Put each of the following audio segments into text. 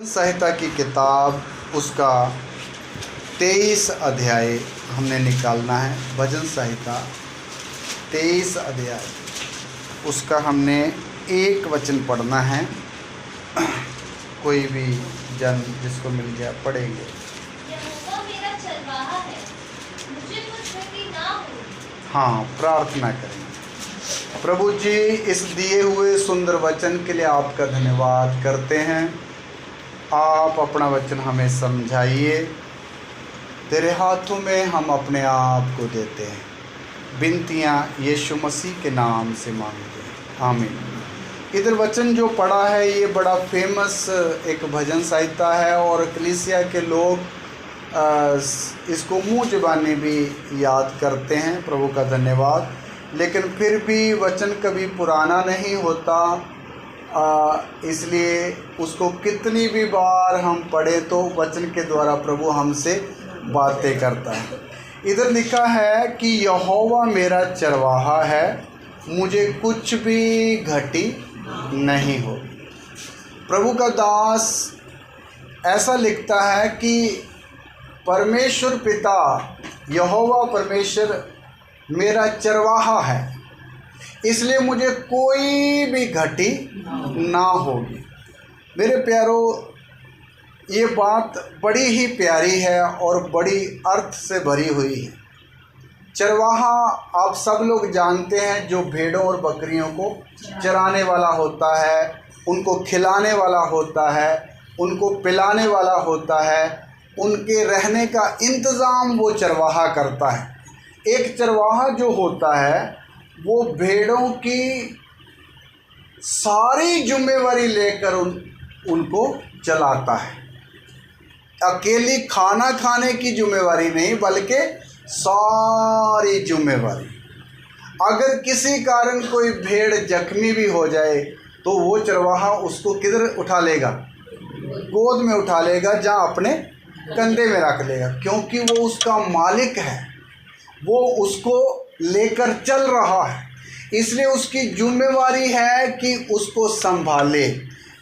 संहिता की किताब उसका 23 अध्याय हमने निकालना है। भजन संहिता 23 अध्याय उसका हमने एक वचन पढ़ना है। कोई भी जन जिसको मिल गया पढ़ेंगे। यहोवा मेरा चरवाहा है, मुझे कुछ क्षति ना हो। हाँ, प्रार्थना करेंगे। प्रभु जी, इस दिए हुए सुंदर वचन के लिए आपका धन्यवाद करते हैं। आप अपना वचन हमें समझाइए। तेरे हाथों में हम अपने आप को देते हैं। विनतियाँ यीशु मसीह के नाम से मांगते हैं, आमीन। इधर वचन जो पढ़ा है ये बड़ा फेमस एक भजन संहिता है और कलीसिया के लोग इसको मुँह ज़बानी भी याद करते हैं। प्रभु का धन्यवाद। लेकिन फिर भी वचन कभी पुराना नहीं होता, इसलिए उसको कितनी भी बार हम पढ़ें तो वचन के द्वारा प्रभु हमसे बातें करता है। इधर लिखा है कि यहोवा मेरा चरवाहा है, मुझे कुछ भी घटी नहीं हो। प्रभु का दास ऐसा लिखता है कि परमेश्वर पिता यहोवा परमेश्वर मेरा चरवाहा है, इसलिए मुझे कोई भी घटी ना होगी। मेरे प्यारों, ये बात बड़ी ही प्यारी है और बड़ी अर्थ से भरी हुई है। चरवाहा आप सब लोग जानते हैं, जो भेड़ों और बकरियों को चराने वाला होता है, उनको खिलाने वाला होता है, उनको पिलाने वाला होता है, उनके रहने का इंतज़ाम वो चरवाहा करता है। एक चरवाहा जो होता है वो भेड़ों की सारी जिम्मेवारी लेकर उनको चलाता है। अकेली खाना खाने की जिम्मेवारी नहीं, बल्कि सारी जिम्मेवारी। अगर किसी कारण कोई भेड़ जख्मी भी हो जाए तो वो चरवाहा उसको किधर उठा लेगा? गोद में उठा लेगा, जहाँ अपने कंधे में रख लेगा, क्योंकि वो उसका मालिक है, वो उसको लेकर चल रहा है। इसलिए उसकी जिम्मेवारी है कि उसको संभाले,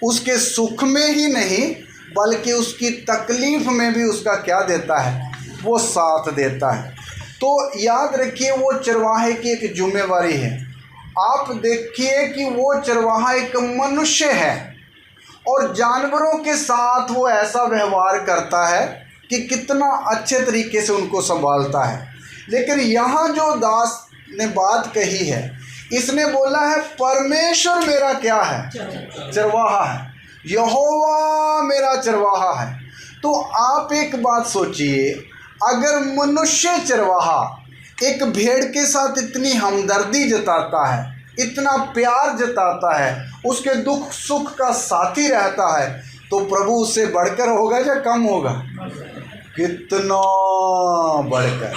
उसके सुख में ही नहीं बल्कि उसकी तकलीफ़ में भी उसका क्या देता है? वो साथ देता है। तो याद रखिए, वो चरवाहे की एक जिम्मेवारी है। आप देखिए कि वो चरवाहा एक मनुष्य है और जानवरों के साथ वो ऐसा व्यवहार करता है कि कितना अच्छे तरीके से उनको संभालता है। लेकिन यहाँ जो दास ने बात कही है, इसने बोला है परमेश्वर मेरा क्या है? चरवाहा है। यहोवा मेरा चरवाहा है। तो आप एक बात सोचिए, अगर मनुष्य चरवाहा एक भेड़ के साथ इतनी हमदर्दी जताता है, इतना प्यार जताता है, उसके दुख सुख का साथी रहता है, तो प्रभु उससे बढ़कर होगा या कम होगा? कितना बढ़कर,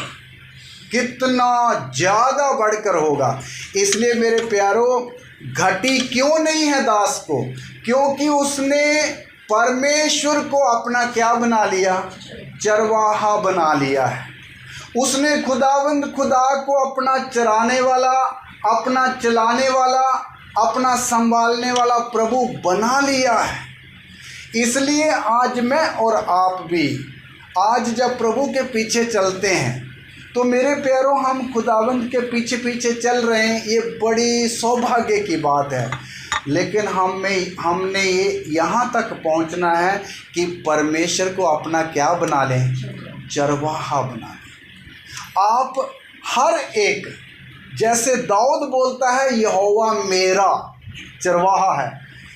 कितना ज़्यादा बढ़कर होगा। इसलिए मेरे प्यारों, घटी क्यों नहीं है दास को? क्योंकि उसने परमेश्वर को अपना क्या बना लिया? चरवाहा बना लिया है। उसने खुदावंद खुदा को अपना चराने वाला, अपना चलाने वाला, अपना संभालने वाला प्रभु बना लिया है। इसलिए आज मैं और आप भी आज जब प्रभु के पीछे चलते हैं तो मेरे प्यारों, हम खुदावंद के पीछे पीछे चल रहे हैं, ये बड़ी सौभाग्य की बात है। लेकिन हमने ये यहाँ तक पहुँचना है कि परमेश्वर को अपना क्या बना लें? चरवाहा बना लें। आप हर एक, जैसे दाऊद बोलता है यहोवा मेरा चरवाहा है,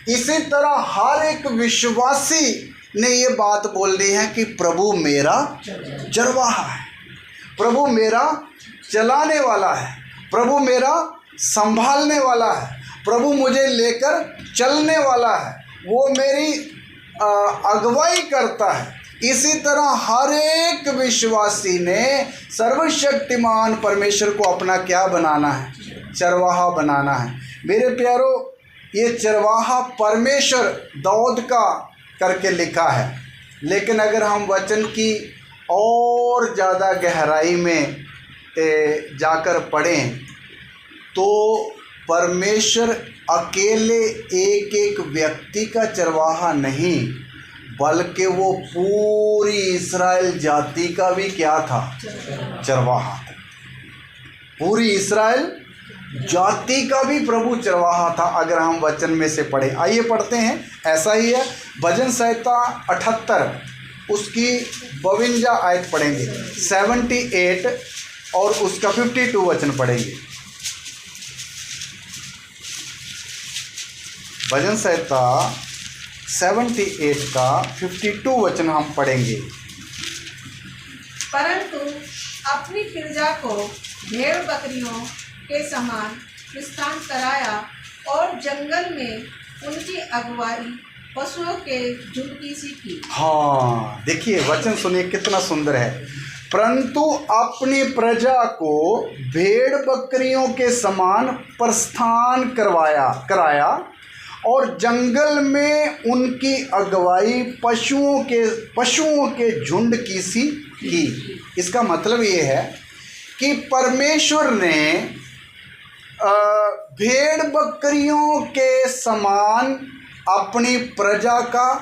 इसी तरह हर एक विश्वासी ने ये बात बोलनी है कि प्रभु मेरा चरवाहा है, प्रभु मेरा चलाने वाला है, प्रभु मेरा संभालने वाला है, प्रभु मुझे लेकर चलने वाला है, वो मेरी अगुवाई करता है। इसी तरह हर एक विश्वासी ने सर्वशक्तिमान परमेश्वर को अपना क्या बनाना है? चरवाहा बनाना है। मेरे प्यारों, ये चरवाहा परमेश्वर दाऊद का करके लिखा है। लेकिन अगर हम वचन की और ज़्यादा गहराई में जाकर पढ़ें तो परमेश्वर अकेले एक एक व्यक्ति का चरवाहा नहीं, बल्कि वो पूरी इस्राएल जाति का भी क्या था? चरवाहा था। पूरी इस्राएल जाति का भी प्रभु चरवाहा था, अगर हम वचन में से पढ़े। आइए पढ़ते हैं, ऐसा ही है। भजन संहिता 78 उसकी 52 आयत पढ़ेंगे, 78 और उसका 52 वचन पढ़ेंगे। भजन संहिता 78 का 52 वचन हम पढ़ेंगे। परंतु अपनी प्रजा को भेड़ बकरियों के समान प्रस्थान कराया और जंगल में उनकी अगुवाई पशुओं के झुंड की सी की। हाँ, देखिए वचन सुनिए कितना सुंदर है। परंतु अपनी प्रजा को भेड़ बकरियों के समान प्रस्थान कराया और जंगल में उनकी अगुवाई पशुओं के झुंड की सी की। इसका मतलब ये है कि परमेश्वर ने भेड़ बकरियों के समान अपनी प्रजा का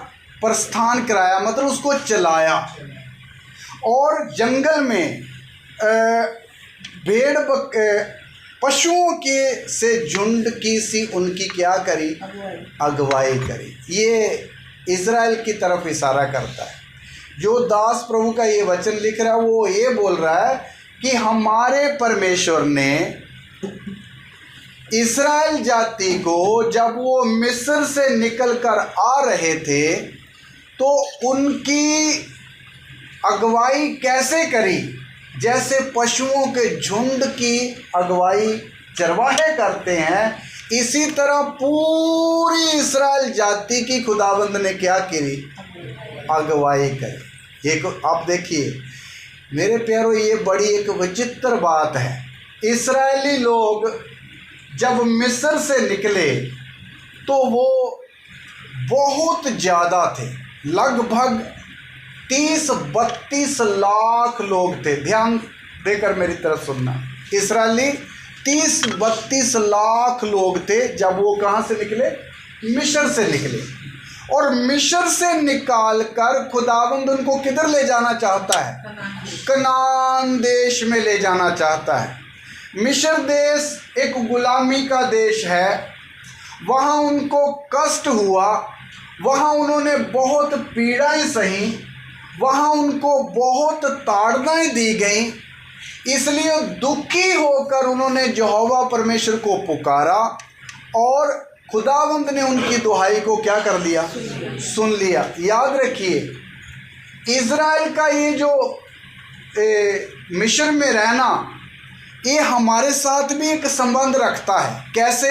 प्रस्थान कराया, मतलब उसको चलाया, और जंगल में पशुओं के से झुंड की सी उनकी क्या करी? अगुवाई करी। ये इज़राइल की तरफ इशारा करता है। जो दास प्रभु का ये वचन लिख रहा है वो ये बोल रहा है कि हमारे परमेश्वर ने इस्राएल जाति को जब वो मिस्र से निकल कर आ रहे थे तो उनकी अगुवाई कैसे करी? जैसे पशुओं के झुंड की अगुवाई चरवाहे करते हैं, इसी तरह पूरी इस्राएल जाति की खुदाबंद ने क्या करी? अगुवाई करी। एक आप देखिए मेरे प्यारो, ये बड़ी एक विचित्र बात है। इस्राएली लोग जब मिस्र से निकले तो वो बहुत ज़्यादा थे, लगभग 30-32 लाख लोग थे। ध्यान देकर मेरी तरफ सुनना। इस्राएली 30-32 लाख लोग थे जब वो कहाँ से निकले? मिस्र से निकले। और मिस्र से निकाल कर खुदावंद उनको किधर ले जाना चाहता है? कनान देश में ले जाना चाहता है। मिस्र देश एक गुलामी का देश है, वहाँ उनको कष्ट हुआ, वहाँ उन्होंने बहुत पीड़ाएं सही, वहाँ उनको बहुत ताड़नाएं दी गईं। इसलिए दुखी होकर उन्होंने यहोवा परमेश्वर को पुकारा और खुदावंद ने उनकी दुहाई को क्या कर लिया? सुन लिया। याद रखिए, इज़राइल का ये जो मिस्र में रहना, ये हमारे साथ भी एक संबंध रखता है। कैसे?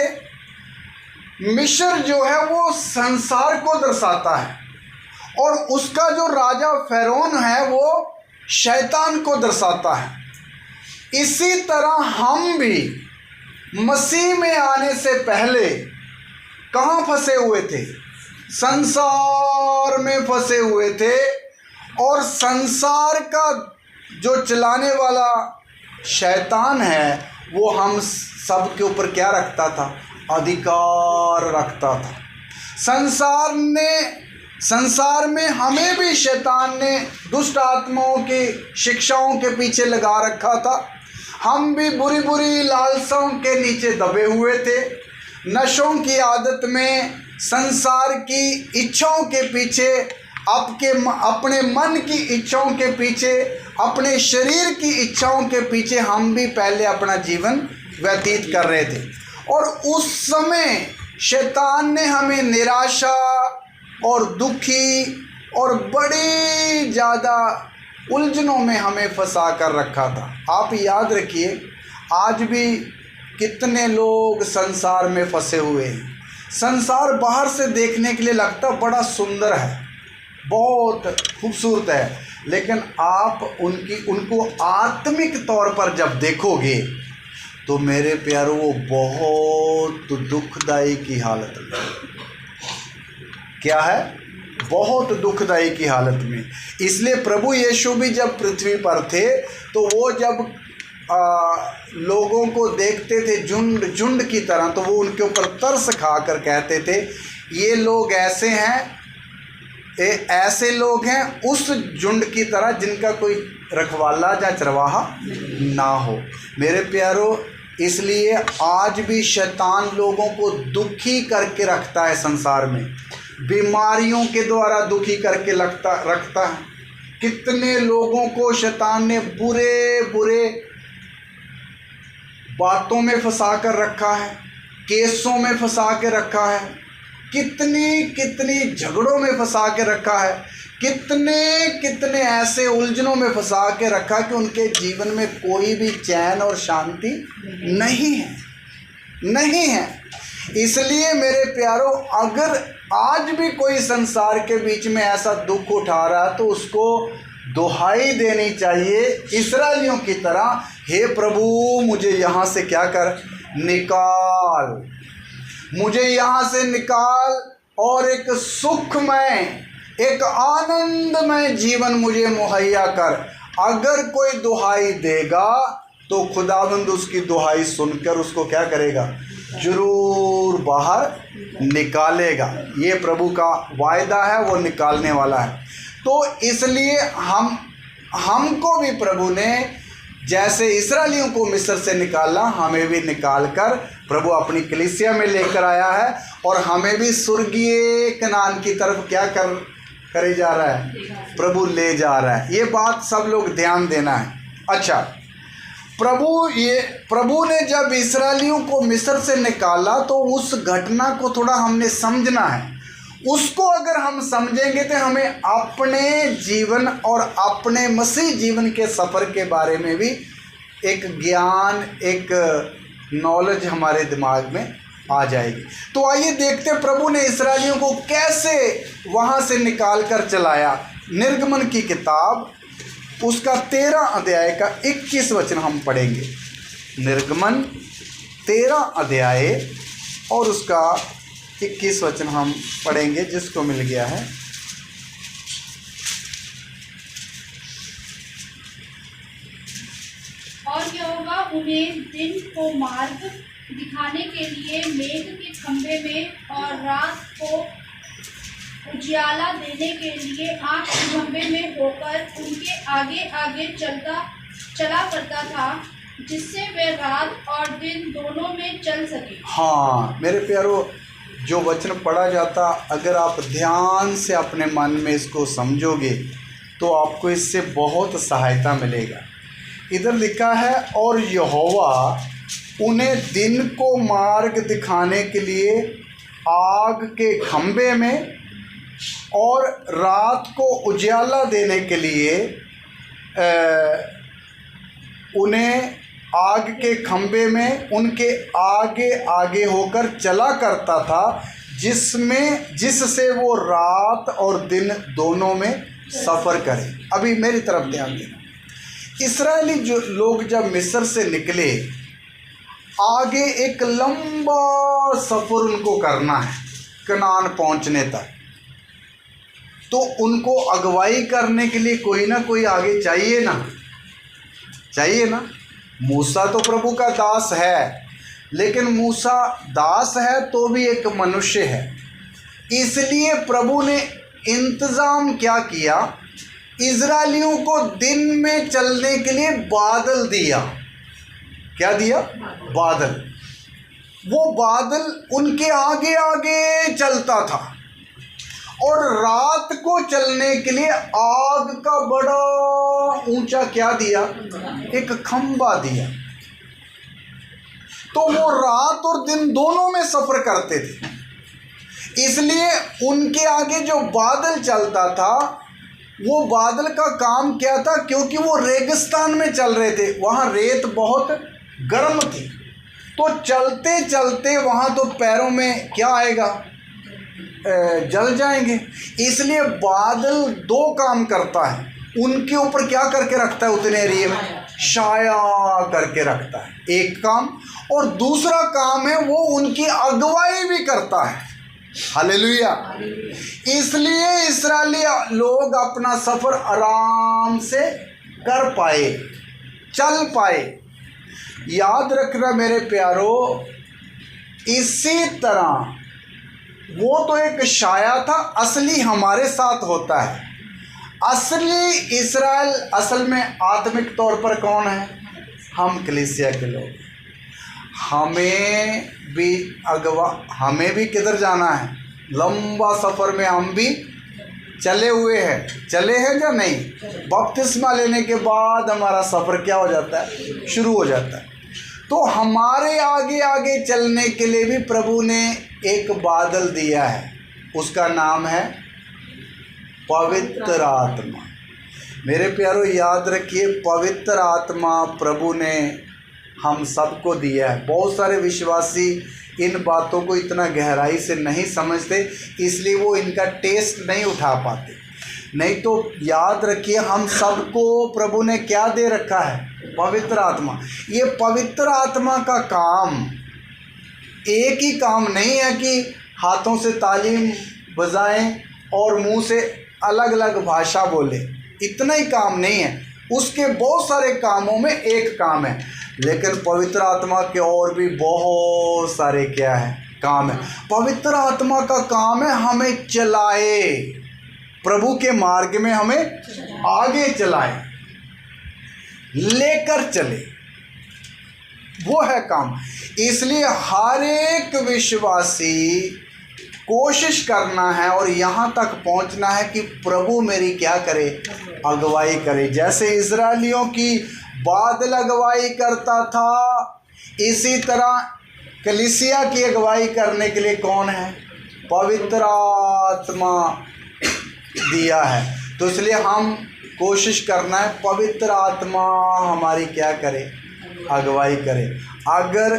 मिस्र जो है वो संसार को दर्शाता है और उसका जो राजा फ़िरौन है वो शैतान को दर्शाता है। इसी तरह हम भी मसीह में आने से पहले कहाँ फंसे हुए थे? संसार में फंसे हुए थे। और संसार का जो चलाने वाला शैतान है वो हम सब के ऊपर क्या रखता था? अधिकार रखता था। संसार में हमें भी शैतान ने दुष्ट आत्माओं की शिक्षाओं के पीछे लगा रखा था। हम भी बुरी बुरी लालसाओं के नीचे दबे हुए थे, नशों की आदत में, संसार की इच्छाओं के पीछे, अपने मन की इच्छाओं के पीछे, अपने शरीर की इच्छाओं के पीछे हम भी पहले अपना जीवन व्यतीत कर रहे थे। और उस समय शैतान ने हमें निराशा और दुखी और बड़ी ज़्यादा उलझनों में हमें फंसा कर रखा था। आप याद रखिए, आज भी कितने लोग संसार में फंसे हुए हैं। संसार बाहर से देखने के लिए लगता बड़ा सुंदर है, बहुत खूबसूरत है, लेकिन आप उनको आत्मिक तौर पर जब देखोगे तो मेरे प्यारों वो बहुत दुखदाई की हालत में। क्या है? बहुत दुखदाई की हालत में। इसलिए प्रभु यीशु भी जब पृथ्वी पर थे तो वो जब लोगों को देखते थे झुंड की तरह, तो वो उनके ऊपर तरस खाकर कहते थे ये लोग ऐसे हैं ऐसे लोग हैं उस झुंड की तरह जिनका कोई रखवाला या चरवाहा ना हो। मेरे प्यारो, इसलिए आज भी शैतान लोगों को दुखी करके रखता है, संसार में बीमारियों के द्वारा दुखी करके रखता है। कितने लोगों को शैतान ने बुरे बुरे बातों में फंसा कर रखा है, केसों में फंसा के रखा है, कितनी झगड़ों में फंसा के रखा है, कितने ऐसे उलझनों में फंसा के रखा कि उनके जीवन में कोई भी चैन और शांति नहीं है। इसलिए मेरे प्यारो, अगर आज भी कोई संसार के बीच में ऐसा दुख उठा रहा है तो उसको दुहाई देनी चाहिए इस्राएलियों की तरह, हे प्रभु मुझे यहाँ से क्या कर, निकाल, मुझे यहाँ से निकाल और एक सुखमय, एक आनंदमय जीवन मुझे मुहैया कर। अगर कोई दुहाई देगा तो खुदावंद उसकी दुहाई सुनकर उसको क्या करेगा, जरूर बाहर निकालेगा। ये प्रभु का वायदा है, वो निकालने वाला है। तो इसलिए हमको भी प्रभु ने जैसे इस्राएलियों को मिस्र से निकाला, हमें भी निकाल कर प्रभु अपनी कलीसिया में लेकर आया है और हमें भी स्वर्गीय कनान की तरफ क्या करे जा रहा है, प्रभु ले जा रहा है। ये बात सब लोग ध्यान देना है। अच्छा, प्रभु ने जब इस्राएलियों को मिस्र से निकाला तो उस घटना को थोड़ा हमने समझना है। उसको अगर हम समझेंगे तो हमें अपने जीवन और अपने मसीह जीवन के सफ़र के बारे में भी एक ज्ञान, एक नॉलेज हमारे दिमाग में आ जाएगी। तो आइए देखते हैं प्रभु ने इस्राएलियों को कैसे वहाँ से निकाल कर चलाया। निर्गमन की किताब उसका 13 अध्याय का 21 वचन हम पढ़ेंगे। निर्गमन 13 अध्याय और उसका 21 वचन हम पढ़ेंगे, जिसको मिल गया है। और यहोवा उन्हें दिन को मार्ग दिखाने के लिए मेघ के खंभे में और रात को उजियाला देने के लिए आग के खंभे में होकर उनके आगे आगे चला करता था, जिससे वे रात और दिन दोनों में चल सके। हाँ मेरे प्यारो, जो वचन पढ़ा जाता, अगर आप ध्यान से अपने मन में इसको समझोगे तो आपको इससे बहुत सहायता मिलेगा। इधर लिखा है, और यहोवा उन्हें दिन को मार्ग दिखाने के लिए आग के खंभे में और रात को उजियाला देने के लिए उन्हें आग के खंभे में उनके आगे आगे होकर चला करता था, जिससे वो रात और दिन दोनों में सफ़र करें। अभी मेरी तरफ ध्यान देना। इस्राएली जो लोग जब मिस्र से निकले, आगे एक लंबा सफ़र उनको करना है कनान पहुंचने तक। तो उनको अगुवाई करने के लिए कोई ना कोई आगे चाहिए ना। मूसा तो प्रभु का दास है, लेकिन मूसा दास है तो भी एक मनुष्य है। इसलिए प्रभु ने इंतज़ाम क्या किया, इज़राइलियों को दिन में चलने के लिए बादल दिया। क्या दिया? बादल। वो बादल उनके आगे आगे चलता था और रात को चलने के लिए आग का बड़ा ऊंचा क्या दिया, एक खंबा दिया। तो वो रात और दिन दोनों में सफ़र करते थे। इसलिए उनके आगे जो बादल चलता था, वो बादल का काम क्या था, क्योंकि वो रेगिस्तान में चल रहे थे, वहाँ रेत बहुत गर्म थी, तो चलते चलते वहाँ तो पैरों में क्या आएगा, जल जाएंगे। इसलिए बादल दो काम करता है, उनके ऊपर क्या करके रखता है, उतने एरिए में छाया करके रखता है, एक काम। और दूसरा काम है वो उनकी अगुवाई भी करता है। हालेलुया। इसलिए इस्राएली लोग अपना सफ़र आराम से कर पाए, चल पाए। याद रखना मेरे प्यारो, इसी तरह वो तो एक शाया था, असली हमारे साथ होता है। असली इस्राएल असल में आत्मिक तौर पर कौन है? हम कलीसिया के लोग। हमें भी किधर जाना है? लंबा सफ़र में हम भी चले हैं या नहीं? बपतिस्मा लेने के बाद हमारा सफ़र क्या हो जाता है? शुरू हो जाता है। तो हमारे आगे आगे चलने के लिए भी प्रभु ने एक बादल दिया है, उसका नाम है पवित्र आत्मा। मेरे प्यारों, याद रखिए, पवित्र आत्मा प्रभु ने हम सबको दिया है। बहुत सारे विश्वासी इन बातों को इतना गहराई से नहीं समझते, इसलिए वो इनका टेस्ट नहीं उठा पाते। नहीं तो याद रखिए, हम सबको प्रभु ने क्या दे रखा है? पवित्र आत्मा। ये पवित्र आत्मा का काम एक ही काम नहीं है कि हाथों से तालीम बजाएं और मुंह से अलग अलग भाषा बोले, इतना ही काम नहीं है। उसके बहुत सारे कामों में एक काम है, लेकिन पवित्र आत्मा के और भी बहुत सारे क्या है? काम है। पवित्र आत्मा का काम है हमें चलाए, प्रभु के मार्ग में हमें आगे चलाए, लेकर चले, वो है काम। इसलिए हर एक विश्वासी कोशिश करना है और यहाँ तक पहुँचना है कि प्रभु मेरी क्या करे? अगुवाई करे। जैसे इजरायलियों की बादल अगुवाई करता था, इसी तरह कलीसिया की अगुवाई करने के लिए कौन है? पवित्र आत्मा दिया है। तो इसलिए हम कोशिश करना है पवित्र आत्मा हमारी क्या करे? अगुवाई करे। अगर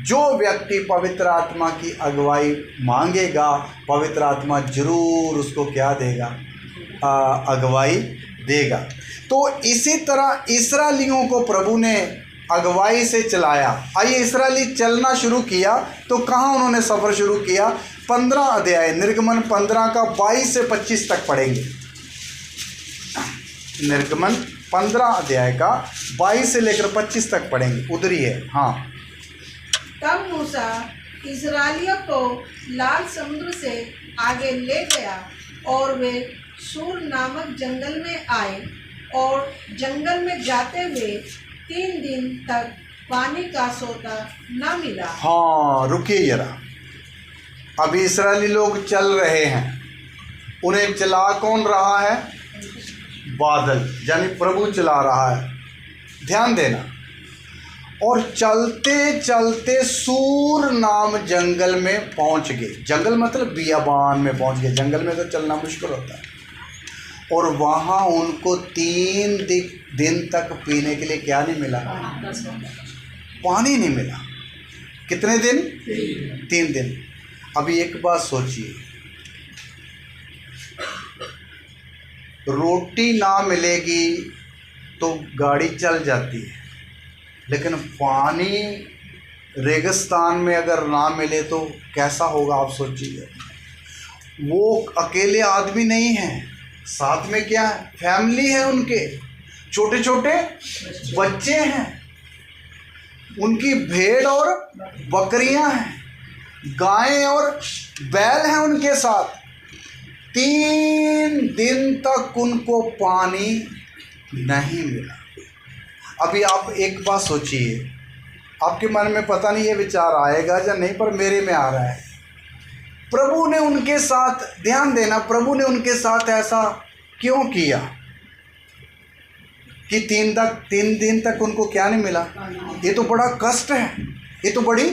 जो व्यक्ति पवित्र आत्मा की अगुवाई मांगेगा, पवित्र आत्मा जरूर उसको क्या देगा? अगुवाई देगा। तो इसी तरह इस्राएलियों को प्रभु ने अगुवाई से चलाया। आइए, इस्राएली चलना शुरू किया तो कहाँ उन्होंने सफ़र शुरू किया? 15 अध्याय, निर्गमन 15 का 22 से 25 तक पढ़ेंगे। निर्गमन 15 अध्याय का 22 से लेकर 25 तक पढ़ेंगे, उधर ही है। हाँ। तब मूसा इस्राएलियों को लाल समुद्र से आगे ले गया और वे सूर नामक जंगल में आए, और जंगल में जाते हुए 3 दिन तक पानी का सोता न मिला। हाँ, रुकिए जरा। अभी इस्राएली लोग चल रहे हैं, उन्हें चला कौन रहा है? बादल, यानी प्रभु चला रहा है। ध्यान देना। और चलते चलते सूर नाम जंगल में पहुंच गए। जंगल मतलब बियाबान में पहुंच गए। जंगल में तो चलना मुश्किल होता है। और वहाँ उनको 3 दिन तक पीने के लिए क्या नहीं मिला? पानी नहीं मिला। कितने दिन? 3 दिन। अभी एक बात सोचिए, रोटी ना मिलेगी तो गाड़ी चल जाती है, लेकिन पानी रेगिस्तान में अगर ना मिले तो कैसा होगा? आप सोचिए। वो अकेले आदमी नहीं है, साथ में क्या है? फैमिली है, उनके छोटे छोटे बच्चे हैं, उनकी भेड़ और बकरियां हैं, गायें और बैल हैं उनके साथ। 3 दिन तक उनको पानी नहीं मिला। अभी आप एक बात सोचिए, आपके मन में पता नहीं ये विचार आएगा या नहीं, पर मेरे में आ रहा है। प्रभु ने उनके साथ, ध्यान देना, प्रभु ने उनके साथ ऐसा क्यों किया कि 3 दिन तक उनको क्या नहीं मिला? ये तो बड़ा कष्ट है, ये तो बड़ी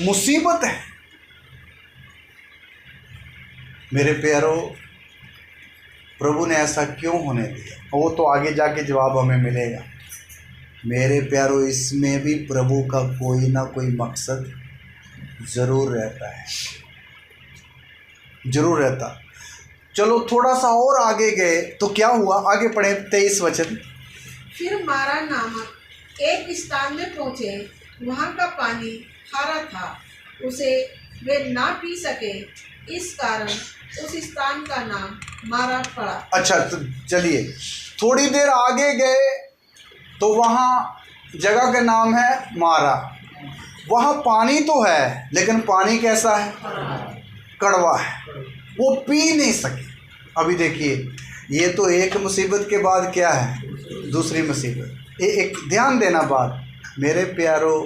मुसीबत है। मेरे प्यारों, प्रभु ने ऐसा क्यों होने दिया? वो तो आगे जाके जवाब हमें मिलेगा। मेरे प्यारों, इसमें भी प्रभु का कोई ना कोई मकसद ज़रूर रहता है, ज़रूर रहता। चलो थोड़ा सा और आगे गए तो क्या हुआ? आगे पढ़े 23 वचन। फिर मारा नामक एक स्थान में पहुँचे, वहाँ का पानी खारा था, उसे वे ना पी सके, इस कारण उस स्थान का नाम मारा पड़ा। अच्छा, तो चलिए थोड़ी देर आगे गए तो वहाँ जगह का नाम है मारा। वहाँ पानी तो है, लेकिन पानी कैसा है? कड़वा है, वो पी नहीं सके। अभी देखिए, ये तो एक मुसीबत के बाद क्या है, दूसरी मुसीबत। एक ध्यान देना बात, मेरे प्यारो,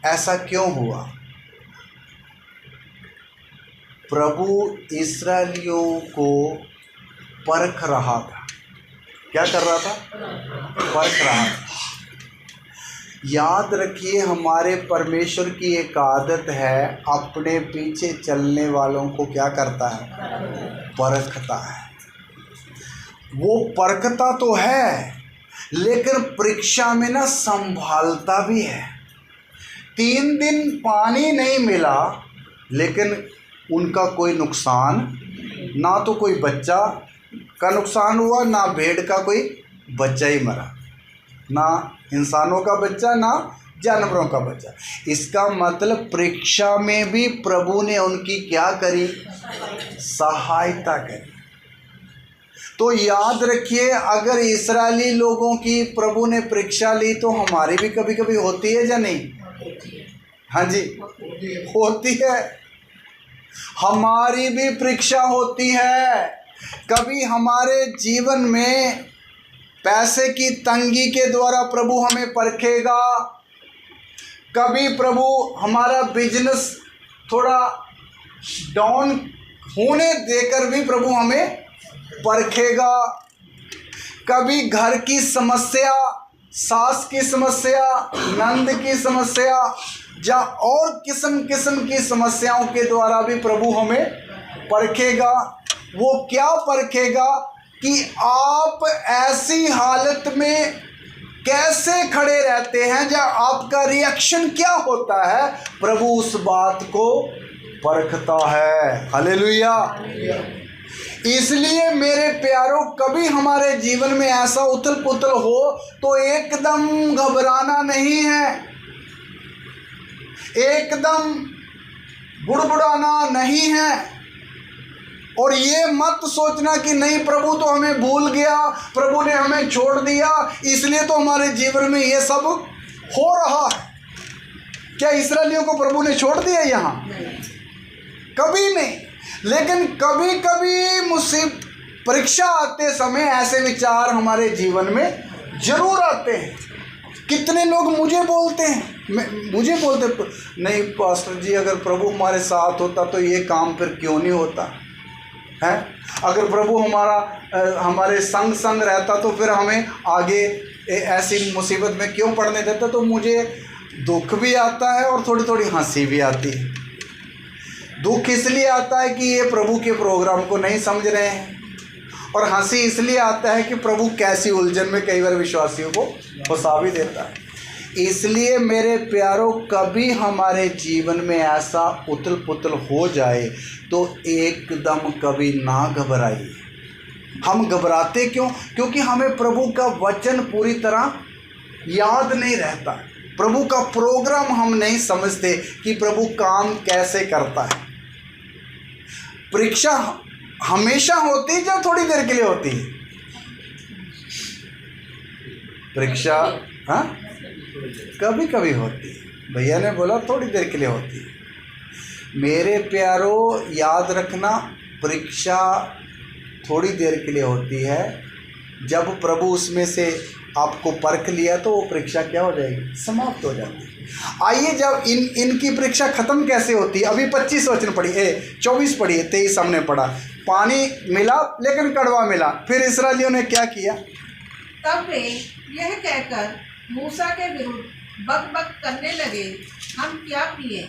ऐसा क्यों हुआ? प्रभु इस्राएलियों को परख रहा था। क्या कर रहा था? परख रहा था। याद रखिए, हमारे परमेश्वर की एक आदत है, अपने पीछे चलने वालों को क्या करता है? परखता है। वो परखता तो है, लेकिन परीक्षा में ना संभालता भी है। 3 दिन पानी नहीं मिला, लेकिन उनका कोई नुकसान, ना तो कोई बच्चा का नुकसान हुआ, ना भेड़ का कोई बच्चा ही मरा, ना इंसानों का बच्चा, ना जानवरों का बच्चा। इसका मतलब परीक्षा में भी प्रभु ने उनकी क्या करी? सहायता करी। तो याद रखिए, अगर इस्राएली लोगों की प्रभु ने परीक्षा ली, तो हमारी भी कभी कभी होती है या नहीं? हाँ जी, होती है। हमारी भी परीक्षा होती है। कभी हमारे जीवन में पैसे की तंगी के द्वारा प्रभु हमें परखेगा, कभी प्रभु हमारा बिजनेस थोड़ा डाउन होने देकर भी प्रभु हमें परखेगा, कभी घर की समस्या, सास की समस्या, नंद की समस्या, या और किस्म किस्म की समस्याओं के द्वारा भी प्रभु हमें परखेगा। वो क्या परखेगा कि आप ऐसी हालत में कैसे खड़े रहते हैं, या आपका रिएक्शन क्या होता है, प्रभु उस बात को परखता है। हालेलुया। इसलिए मेरे प्यारों, कभी हमारे जीवन में ऐसा उथल पुथल हो तो एकदम घबराना नहीं है, एकदम बुड़बुड़ाना नहीं है, और ये मत सोचना कि नहीं प्रभु तो हमें भूल गया, प्रभु ने हमें छोड़ दिया, इसलिए तो हमारे जीवन में ये सब हो रहा है। क्या इस्राएलियों को प्रभु ने छोड़ दिया यहाँ? कभी नहीं। लेकिन कभी कभी मुसीबत, परीक्षा आते समय ऐसे विचार हमारे जीवन में जरूर आते हैं। कितने लोग मुझे बोलते हैं, मुझे बोलते नहीं पास्टर जी, अगर प्रभु हमारे साथ होता तो ये काम फिर क्यों नहीं होता है? अगर प्रभु हमारे संग संग रहता तो फिर हमें आगे ऐसी मुसीबत में क्यों पड़ने देता? तो मुझे दुख भी आता है और थोड़ी थोड़ी हंसी भी आती है। दुख इसलिए आता है कि ये प्रभु के प्रोग्राम को नहीं समझ रहे हैं, और हंसी इसलिए आता है कि प्रभु कैसी उलझन में कई बार विश्वासियों को फंसा भी देता है। इसलिए मेरे प्यारों, कभी हमारे जीवन में ऐसा उथल पुथल हो जाए तो एकदम कभी ना घबराइए। हम घबराते क्यों? क्योंकि हमें प्रभु का वचन पूरी तरह याद नहीं रहता, प्रभु का प्रोग्राम हम नहीं समझते कि प्रभु काम कैसे करता है। परीक्षा हमेशा होती है या थोड़ी देर के लिए होती है? परीक्षा हाँ कभी कभी होती है। भैया ने बोला थोड़ी देर के लिए होती है। मेरे प्यारों, याद रखना, परीक्षा थोड़ी देर के लिए होती है। जब प्रभु उसमें से आपको परख लिया तो वो परीक्षा क्या हो जाएगी? समाप्त हो जाती है। आइए, जब इनकी परीक्षा खत्म कैसे होती है? अभी 25 वचन पढ़िए, 24 पढ़िए, 23 हमने पढ़ा। पानी मिला लेकिन कड़वा मिला, फिर इस्राएलियों ने क्या किया? तब वे यह कहकर मूसा के विरुद्ध बकबक करने लगे, हम क्या पिए?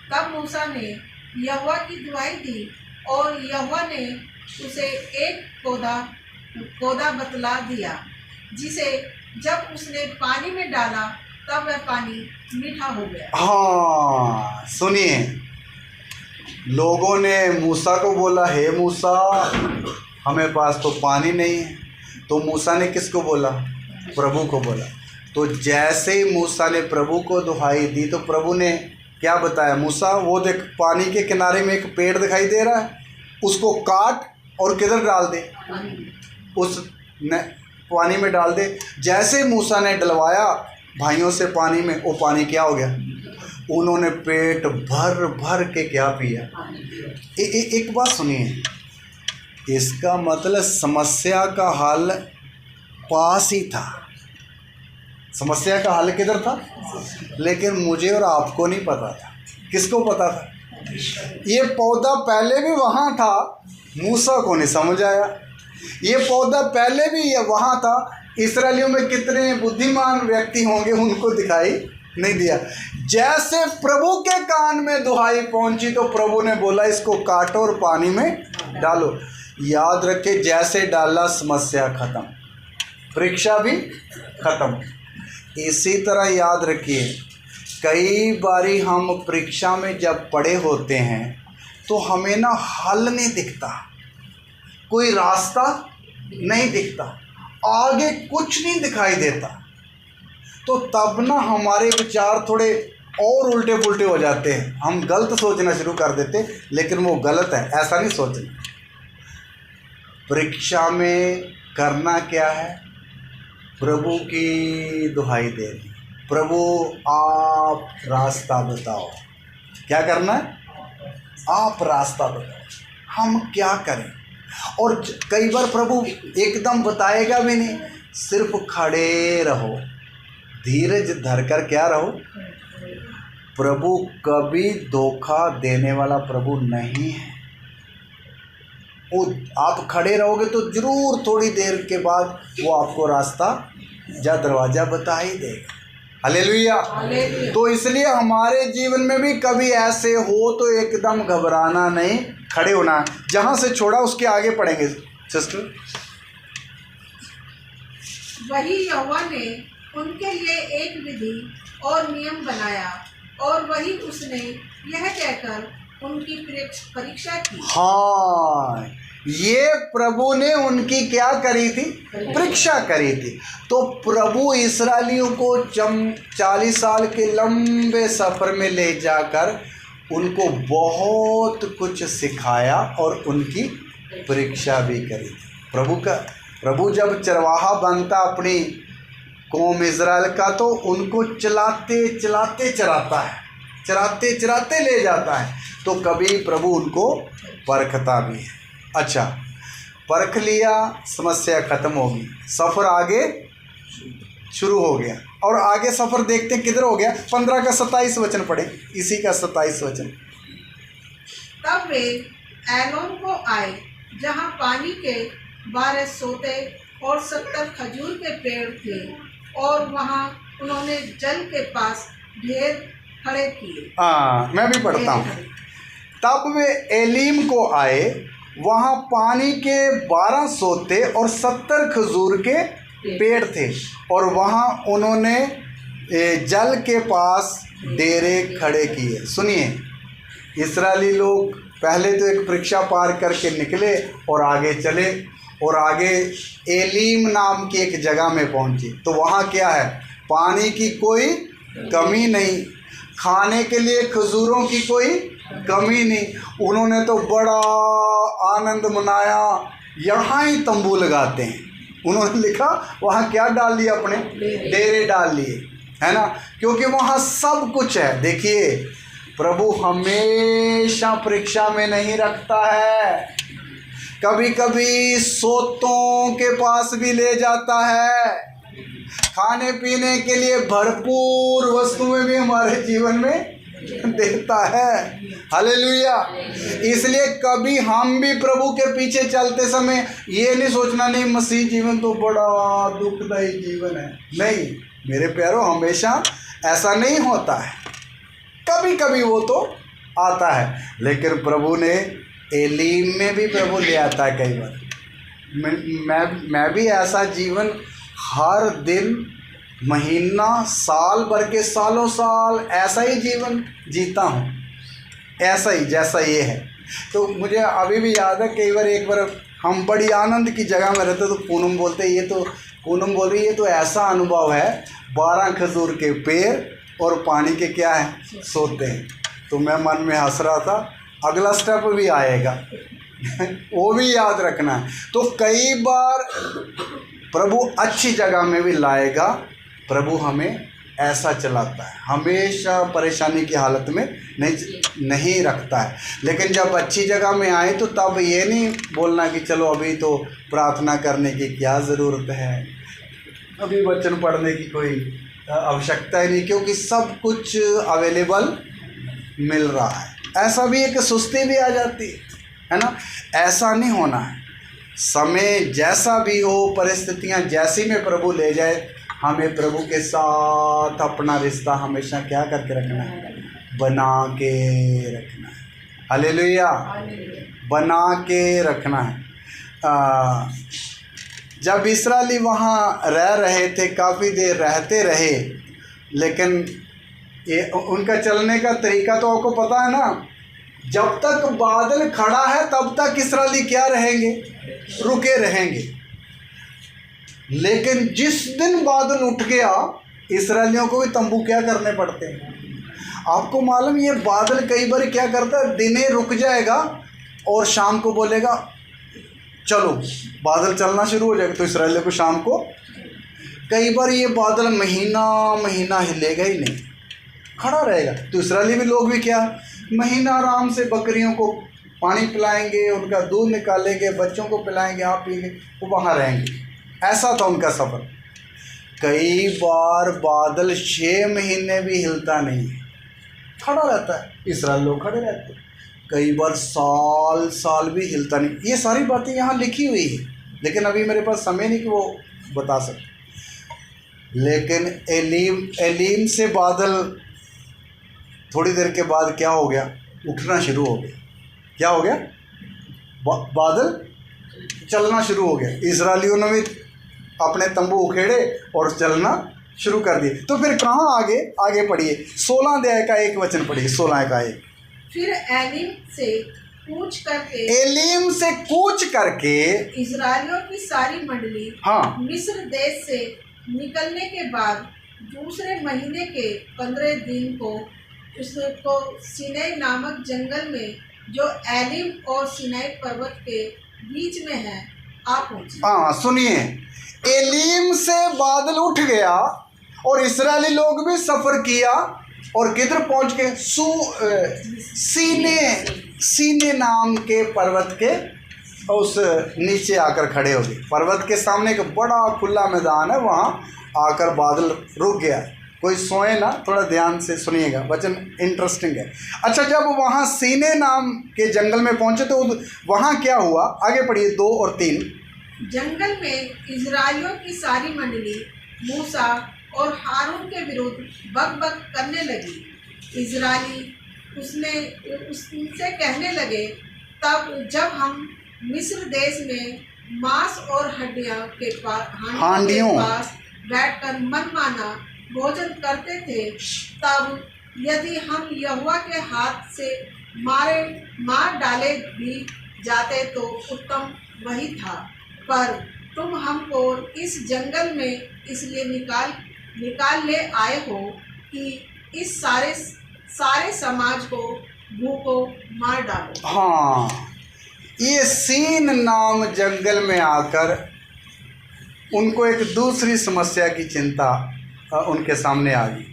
तब मूसा ने यहोवा की दुहाई दी, और यहोवा ने उसे एक पौधा बतला दिया, जिसे जब उसने पानी में डाला तब वह पानी मीठा हो गया। हाँ, सुनिए, लोगों ने मूसा को बोला, हे मूसा, हमें पास तो पानी नहीं है। तो मूसा ने किसको बोला? प्रभु को बोला। तो जैसे ही मूसा ने प्रभु को दुहाई दी तो प्रभु ने क्या बताया? मूसा, वो देख, पानी के किनारे में एक पेड़ दिखाई दे रहा है, उसको काट और किधर डाल दे? उस पानी में डाल दे। जैसे मूसा ने डलवाया भाइयों से पानी में, वो पानी क्या हो गया? उन्होंने पेट भर भर के क्या पिया। एक बात सुनिए, इसका मतलब समस्या का हल पास ही था। समस्या का हल किधर था? लेकिन मुझे और आपको नहीं पता था। किसको पता था? ये पौधा पहले भी वहाँ था, मूसा को नहीं समझ आया। ये पौधा पहले भी ये वहाँ था, इस्राएलियों में कितने बुद्धिमान व्यक्ति होंगे, उनको दिखाई नहीं दिया। जैसे प्रभु के कान में दुहाई पहुंची तो प्रभु ने बोला इसको काटो और पानी में डालो। याद रखे, जैसे डाला समस्या खत्म, परीक्षा भी खत्म। इसी तरह याद रखिए, कई बारी हम परीक्षा में जब पड़े होते हैं तो हमें ना हल नहीं दिखता, कोई रास्ता नहीं दिखता, आगे कुछ नहीं दिखाई देता। तो तब ना हमारे विचार थोड़े और उल्टे पुल्टे हो जाते हैं, हम गलत सोचना शुरू कर देते, लेकिन वो गलत है, ऐसा नहीं सोचना। परीक्षा में करना क्या है? प्रभु की दुहाई देनी, प्रभु आप रास्ता बताओ। क्या करना है? आप रास्ता बताओ, हम क्या करें। और कई बार प्रभु एकदम बताएगा भी नहीं, सिर्फ खड़े रहो, धीरज धरकर क्या रहो। प्रभु कभी धोखा देने वाला प्रभु नहीं है। वो आप खड़े रहोगे तो जरूर थोड़ी देर के बाद वो आपको रास्ता या दरवाज़ा बता ही देगा। हालेलुया। तो इसलिए हमारे जीवन में भी कभी ऐसे हो तो एकदम घबराना नहीं, खड़े होना। जहाँ से छोड़ा उसके आगे पढ़ेंगे सिस्टर। वही यहोवा ने उनके लिए एक विधि और नियम बनाया, और वही उसने यह कहकर उनकी परीक्षा की। हाँ, ये प्रभु ने उनकी क्या करी थी? परीक्षा करी थी। तो प्रभु इस्राएलियों को 40 साल के लंबे सफ़र में ले जाकर उनको बहुत कुछ सिखाया और उनकी परीक्षा भी करी थी। प्रभु जब चरवाहा बनता अपनी कौम इज़राइल का, तो उनको चलाते चलाते चराता है, चराते चराते ले जाता है। तो कभी प्रभु उनको परखता भी है। अच्छा, परख लिया, समस्या खत्म होगी, सफ़र आगे शुरू हो गया। और आगे सफ़र देखते किधर हो गया? 15 का 27 वचन पढ़े, इसी का 27 वचन। तब वे एलोन को आए, जहाँ पानी के 12 सोते और 70 खजूर के पेड़ थे, और वहाँ उन्होंने जल के पास ढेर खड़े किए। मैं भी पढ़ता हूँ। तब वे एलीम को आए, वहाँ पानी के 12 सोते और 70 खजूर के पेड़ थे, और वहाँ उन्होंने जल के पास डेरे खड़े किए। सुनिए, इस्राएली लोग पहले तो एक परीक्षा पार करके निकले और आगे चले, और आगे एलीम नाम की एक जगह में पहुँचे। तो वहाँ क्या है? पानी की कोई कमी नहीं, खाने के लिए खजूरों की कोई कमी नहीं। उन्होंने तो बड़ा आनंद मनाया, यहाँ ही तंबू लगाते हैं। उन्होंने लिखा वहाँ क्या डाल लिया? अपने डेरे डाल लिए, है ना, क्योंकि वहाँ सब कुछ है। देखिए, प्रभु हमेशा परीक्षा में नहीं रखता है, कभी कभी सोतों के पास भी ले जाता है, खाने पीने के लिए भरपूर वस्तुएं भी हमारे जीवन में देता है। हालेलुया। इसलिए कभी हम भी प्रभु के पीछे चलते समय ये नहीं सोचना नहीं मसीह जीवन तो बड़ा दुखदायी जीवन है। नहीं मेरे प्यारों, हमेशा ऐसा नहीं होता है, कभी कभी वो तो आता है। लेकिन प्रभु ने एलीम में भी प्रभु ले आता है कई बार। मैं भी ऐसा जीवन हर दिन, महीना, साल भर के सालों साल ऐसा ही जीवन जीता हूँ, ऐसा ही जैसा ये है। तो मुझे अभी भी याद है, कई बार एक बार हम बड़ी आनंद की जगह में रहते तो पूनम बोल रही, ये तो ऐसा अनुभव है, 12 खजूर के पेड़ और पानी के क्या है? सोते हैं। तो मैं मन में हंस रहा था, अगला स्टेप भी आएगा वो भी याद रखना है। तो कई बार प्रभु अच्छी जगह में भी लाएगा, प्रभु हमें ऐसा चलाता है, हमेशा परेशानी की हालत में नहीं रखता है। लेकिन जब अच्छी जगह में आए तो तब ये नहीं बोलना कि चलो अभी तो प्रार्थना करने की क्या ज़रूरत है, अभी वचन पढ़ने की कोई आवश्यकता ही नहीं, क्योंकि सब कुछ अवेलेबल मिल रहा है। ऐसा भी एक सुस्ती भी आ जाती है ना, ऐसा नहीं होना है। समय जैसा भी हो, परिस्थितियां जैसी में प्रभु ले जाए, हमें प्रभु के साथ अपना रिश्ता हमेशा क्या करके रखना है, बना के रखना है। हालेलुया, बना के रखना है। जब इस्राएली वहाँ रह रहे थे, काफ़ी देर रहते रहे, लेकिन ये उनका चलने का तरीका तो आपको पता है ना, जब तक बादल खड़ा है तब तक इस्राएली क्या रहेंगे, रुके रहेंगे। लेकिन जिस दिन बादल उठ गया, इस्राएलियों को भी तंबू क्या करने पड़ते हैं। आपको मालूम, ये बादल कई बार क्या करता है, दिने रुक जाएगा और शाम को बोलेगा चलो, बादल चलना शुरू हो जाएगा, तो इस्राएलियों को शाम को, कई बार ये बादल महीना महीना हिलेगा ही नहीं, खड़ा रहेगा। तो इस्राएली भी लोग भी क्या, महीना आराम से बकरियों को पानी पिलाएंगे, उनका दूध निकालेंगे, बच्चों को पिलाएंगे, आप पिएंगे, वो वहाँ रहेंगे। ऐसा था उनका सफ़र। कई बार बादल 6 महीने भी हिलता नहीं है, खड़ा रहता है, इस्राएल लोग खड़े रहते हैं। कई बार साल साल भी हिलता नहीं। ये सारी बातें यहाँ लिखी हुई है, लेकिन अभी मेरे पास समय नहीं कि वो बता सके। लेकिन एलीम से बादल थोड़ी देर के बाद क्या हो गया, उठना शुरू हो गया। क्या हो गया, बादल चलना शुरू हो गया। इस्राएलियों ने भी अपने तंबू उखेड़े और चलना शुरू कर दिए। तो फिर कहाँ आगे पढ़िए, 16 अध्याय का 1 वचन पढ़िए, 16 का 1। फिर एलीम से कूच करके इस्राएलियों की सारी मंडली मिस्र देश से निकलने के बाद दूसरे महीने के 15 दिन को उसको सीनै नामक जंगल में, जो एलीम और सीनै पर्वत के बीच में है, आ पहुंचे। हाँ सुनिए, एलीम से बादल उठ गया और इस्राएली लोग भी सफ़र किया और किधर पहुंच के, सीने नाम के पर्वत के उस नीचे आकर खड़े हो गए। पर्वत के सामने एक बड़ा खुला मैदान है, वहाँ आकर बादल रुक गया। कोई सोए ना, थोड़ा ध्यान से सुनिएगा, वचन इंटरेस्टिंग है। अच्छा, जब वहाँ सीने नाम के जंगल में पहुँचे तो वहाँ क्या हुआ, आगे पढ़िए 2 और 3। जंगल में इजराइलियों की सारी मंडली मूसा और हारून के विरुद्ध बक करने लगी। इजराइली उससे कहने लगे, तब जब हम मिस्र देश में मांस और हांडियों के पास बैठकर मनमाना भोजन करते थे, तब यदि हम यहोवा के हाथ से मार डाले भी जाते तो उत्तम वही था। पर तुम हमको इस जंगल में इसलिए निकाल ले आए हो कि इस सारे समाज को भूखों मार डालो। हाँ, ये सीन नाम जंगल में आकर उनको एक दूसरी समस्या की चिंता उनके सामने आ गई।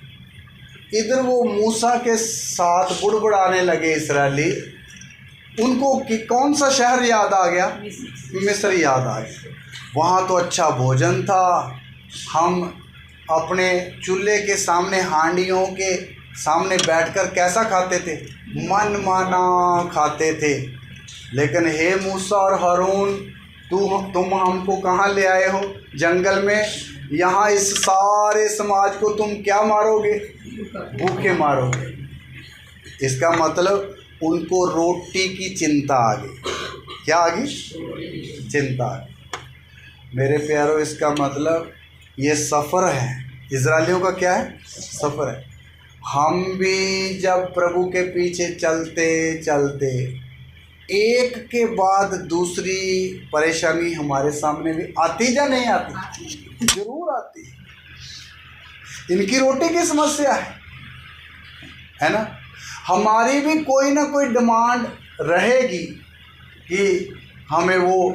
इधर वो मूसा के साथ बुड़बुड़ाने लगे इस्राएली, उनको कि कौन सा शहर याद आ गया, मिस्र याद आ गया। वहाँ तो अच्छा भोजन था, हम अपने चूल्हे के सामने, हांडियों के सामने बैठकर कैसा खाते थे, मन माना खाते थे। लेकिन हे मूसा और हारून, तुम हमको कहाँ ले आए हो, जंगल में। यहाँ इस सारे समाज को तुम क्या मारोगे, भूखे मारोगे। इसका मतलब उनको रोटी की चिंता आ गई। क्या आ गई, चिंता आ गई। मेरे प्यारों, इसका मतलब ये सफ़र है, इजरायलियों का क्या है, सफ़र है। हम भी जब प्रभु के पीछे चलते चलते एक के बाद दूसरी परेशानी हमारे सामने भी आती या नहीं आती, जरूर आती है। इनकी रोटी की समस्या है ना, हमारी भी कोई ना कोई डिमांड रहेगी कि हमें वो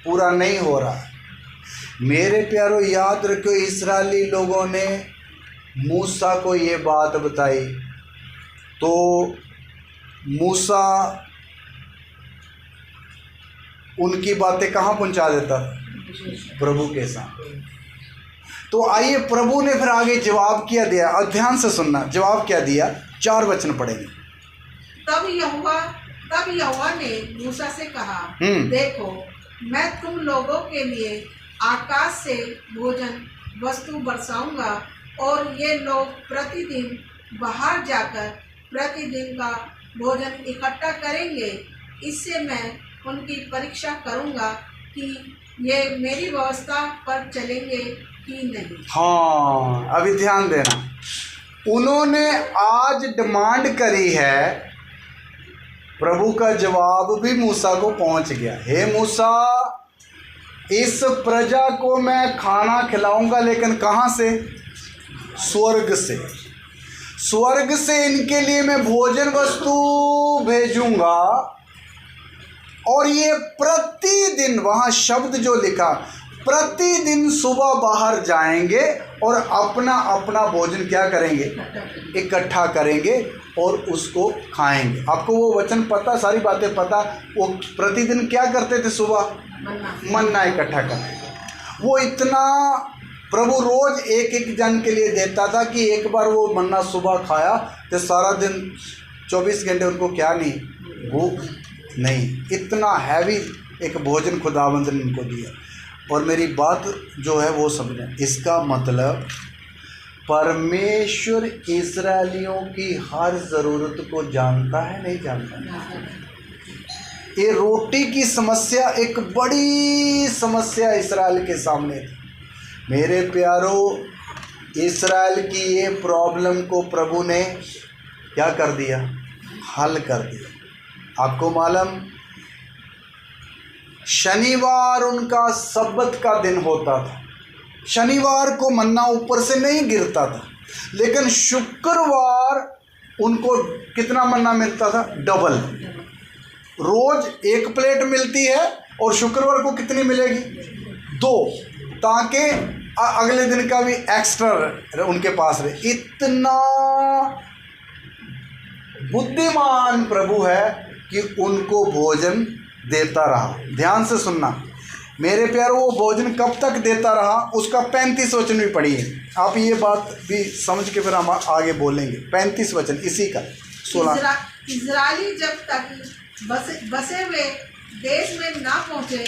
पूरा नहीं हो रहा। मेरे प्यारों, याद रखो, इस्राएली लोगों ने मूसा को ये बात बताई तो मूसा उनकी बातें कहाँ पहुंचा देता? प्रभु के साथ। तो आइए प्रभु ने फिर आगे जवाब क्या दिया, और ध्यान से सुनना, जवाब क्या दिया, 4 वचन पढ़ेंगे। तब यहोवा ने मूसा से कहा, देखो मैं तुम लोगों के लिए आकाश से भोजन वस्तु बरसाऊंगा और ये लोग प्रतिदिन बाहर जाकर प्रतिदिन का भोजन इकट्ठा करेंगे। इससे मैं उनकी परीक्षा करूंगा कि ये मेरी व्यवस्था पर चलेंगे कि नहीं। हाँ, अभी ध्यान देना, उन्होंने आज डिमांड करी है, प्रभु का जवाब भी मूसा को पहुंच गया। हे मूसा, इस प्रजा को मैं खाना खिलाऊंगा, लेकिन कहाँ से? स्वर्ग से। स्वर्ग से इनके लिए मैं भोजन वस्तु भेजूंगा, और ये प्रतिदिन, वहाँ शब्द जो लिखा, प्रतिदिन सुबह बाहर जाएंगे और अपना अपना भोजन क्या करेंगे? इकट्ठा करेंगे और उसको खाएंगे। आपको वो वचन पता, सारी बातें पता। वो प्रतिदिन क्या करते थे? सुबह मन्ना इकट्ठा करते। वो इतना प्रभु रोज एक एक जन के लिए देता था कि एक बार वो मन्ना सुबह खाया तो सारा दिन 24 घंटे उनको क्या नहीं, भूख नहीं। इतना हैवी एक भोजन खुदावंद ने इनको दिया। और मेरी बात जो है वो समझें, इसका मतलब परमेश्वर इस्राएलियों की हर ज़रूरत को जानता है, नहीं जानता? ये रोटी की समस्या एक बड़ी समस्या इस्राएल के सामने थी। मेरे प्यारो, इस्राएल की ये प्रॉब्लम को प्रभु ने क्या कर दिया? हल कर दिया। आपको मालूम, शनिवार उनका सब्बत का दिन होता था। शनिवार को मन्ना ऊपर से नहीं गिरता था, लेकिन शुक्रवार उनको कितना मन्ना मिलता था? डबल। रोज 1 प्लेट मिलती है और शुक्रवार को कितनी मिलेगी? 2, ताकि अगले दिन का भी एक्स्ट्रा उनके पास रहे। इतना बुद्धिमान प्रभु है कि उनको भोजन देता रहा। ध्यान से सुनना मेरे प्यारो, वो भोजन कब तक देता रहा उसका 35 वचन भी पढ़िए। आप ये बात भी समझ के फिर हम आगे बोलेंगे। 35 वचन इसी का 16। इजरायली जब तक बसे हुए देश में ना पहुँचे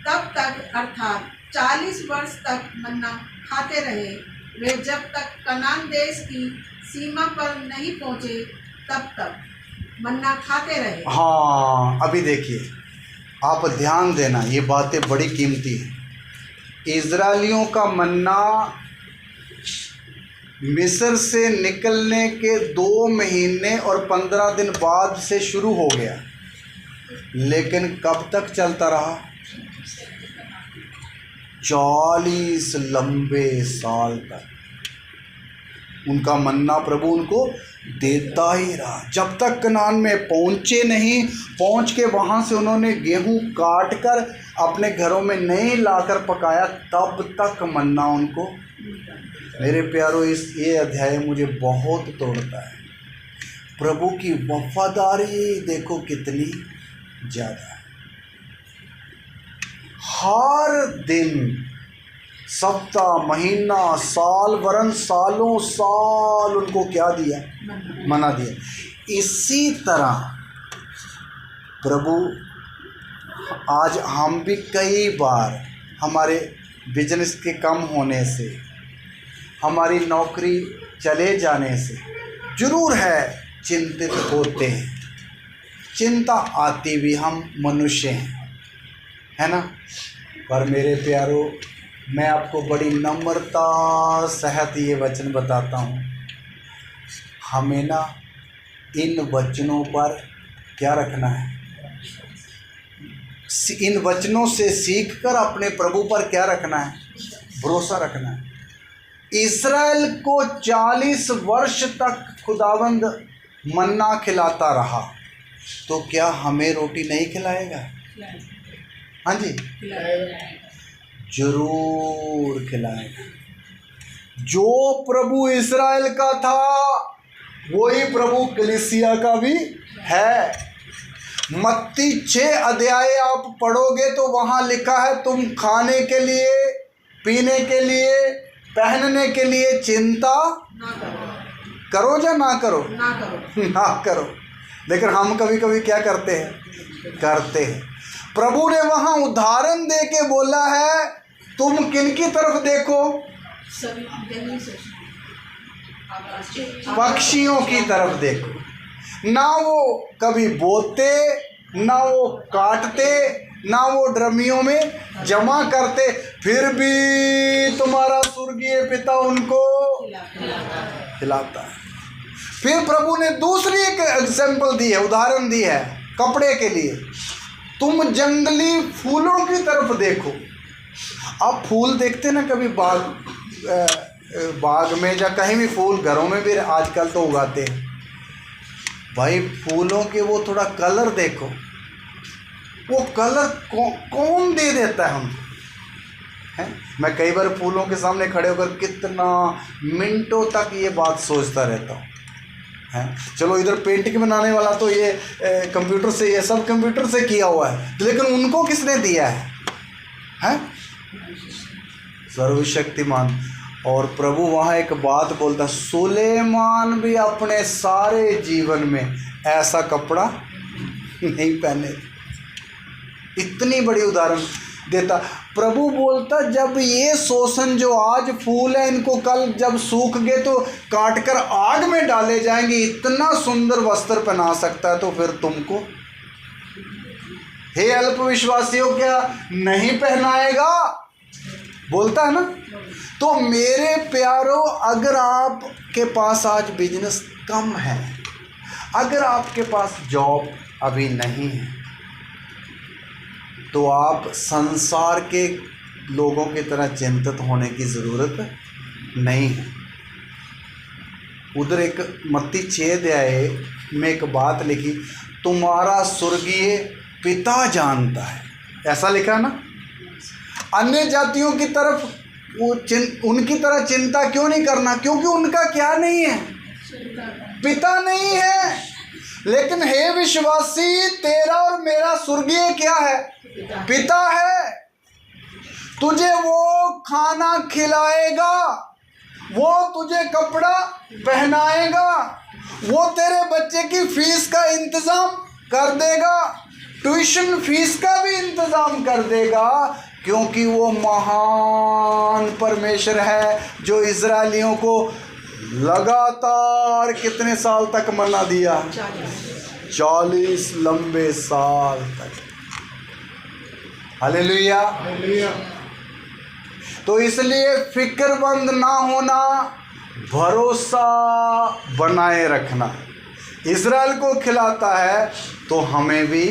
तब तक, अर्थात 40 वर्ष तक मन्ना खाते रहे। वे जब तक कनान देश की सीमा पर नहीं पहुँचे तब तक मन्ना खाते रहे। हाँ, अभी देखिए, आप ध्यान देना, ये बातें बड़ी कीमती है। इजरायलियों का मन्ना मिस्र से निकलने के 2 महीने और 15 दिन बाद से शुरू हो गया, लेकिन कब तक चलता रहा? 40 लंबे साल तक उनका मन्ना प्रभु उनको देता ही रहा, जब तक कनान में पहुँचे नहीं। पहुँच के वहाँ से उन्होंने गेहूँ काट कर अपने घरों में नहीं लाकर पकाया, तब तक मन्ना उनको। मेरे प्यारो, ये अध्याय मुझे बहुत तोड़ता है। प्रभु की वफादारी देखो कितनी ज़्यादा है। हर दिन, सप्ताह, महीना, साल, वरन सालों साल उनको क्या दिया? मना दिया। इसी तरह प्रभु आज हम भी कई बार हमारे बिजनेस के कम होने से, हमारी नौकरी चले जाने से जरूर है चिंतित होते हैं। चिंता आती भी, हम मनुष्य हैं, है ना। पर मेरे प्यारो, मैं आपको बड़ी नम्रता सहित ये वचन बताता हूँ, हमें ना इन वचनों पर क्या रखना है? इन वचनों से सीखकर अपने प्रभु पर क्या रखना है? भरोसा रखना है। इस्राएल को 40 वर्ष तक खुदावंद मन्ना खिलाता रहा, तो क्या हमें रोटी नहीं खिलाएगा? हाँ जी, जरूर खिलाएगा। जो प्रभु इस्राएल का था वही प्रभु कलीसिया का भी है। मत्ती 6 अध्याय आप पढ़ोगे तो वहाँ लिखा है तुम खाने के लिए, पीने के लिए, पहनने के लिए चिंता ना करो, करो या ना करो, ना करो। ना करो। लेकिन हम कभी कभी क्या करते हैं? करते हैं। प्रभु ने वहाँ उदाहरण दे के बोला है तुम किनकी तरफ देखो? सभी जंगली सब्जी, पक्षियों की तरफ देखो। ना वो कभी बोते, ना वो काटते, ना वो ड्रमियों में जमा करते, फिर भी तुम्हारा स्वर्गीय पिता उनको खिलाता है। फिर प्रभु ने दूसरी एक एग्जाम्पल दी है, उदाहरण दी है कपड़े के लिए। तुम जंगली फूलों की तरफ देखो। आप फूल देखते ना कभी बाग में या कहीं भी, फूल घरों में भी आजकल तो उगाते हैं भाई। फूलों के वो थोड़ा कलर देखो, वो कलर कौन दे देता है हमको? है? मैं कई बार फूलों के सामने खड़े होकर कितना मिनटों तक ये बात सोचता रहता हूँ। है? चलो इधर पेंटिंग बनाने वाला तो ये कंप्यूटर से, ये सब कंप्यूटर से किया हुआ है, लेकिन उनको किसने दिया है? हैं? सर्वशक्तिमान। और प्रभु वहाँ एक बात बोलता, सुलेमान भी अपने सारे जीवन में ऐसा कपड़ा नहीं पहने। इतनी बड़ी उदाहरण देता। प्रभु बोलता जब ये शोषण जो आज फूल है इनको कल जब सूख गए तो काट कर आग में डाले जाएंगे, इतना सुंदर वस्त्र पहना सकता है, तो फिर तुमको हे अल्पविश्वासियों क्या नहीं पहनाएगा? बोलता है ना। तो मेरे प्यारों, अगर आपके पास आज बिजनेस कम है, अगर आपके पास जॉब अभी नहीं है, तो आप संसार के लोगों की तरह चिंतित होने की ज़रूरत नहीं है। उधर एक मत्ती 6 अध्याय में एक बात लिखी, तुम्हारा स्वर्गीय पिता जानता है, ऐसा लिखा ना। अन्य जातियों की तरफ उनकी तरह चिंता क्यों नहीं करना? क्योंकि उनका क्या नहीं है? पिता नहीं है। लेकिन हे विश्वासी, तेरा और मेरा स्वर्गीय क्या है? पिता है। तुझे वो खाना खिलाएगा, वो तुझे कपड़ा पहनाएगा, वो तेरे बच्चे की फीस का इंतज़ाम कर देगा, ट्यूशन फीस का भी इंतज़ाम कर देगा, क्योंकि वो महान परमेश्वर है जो इजरायलियों को लगातार कितने साल तक मन्ना दिया? 40 लंबे साल तक। हालेलुया। तो इसलिए फिक्रमंद ना होना, भरोसा बनाए रखना। इजराइल को खिलाता है तो हमें भी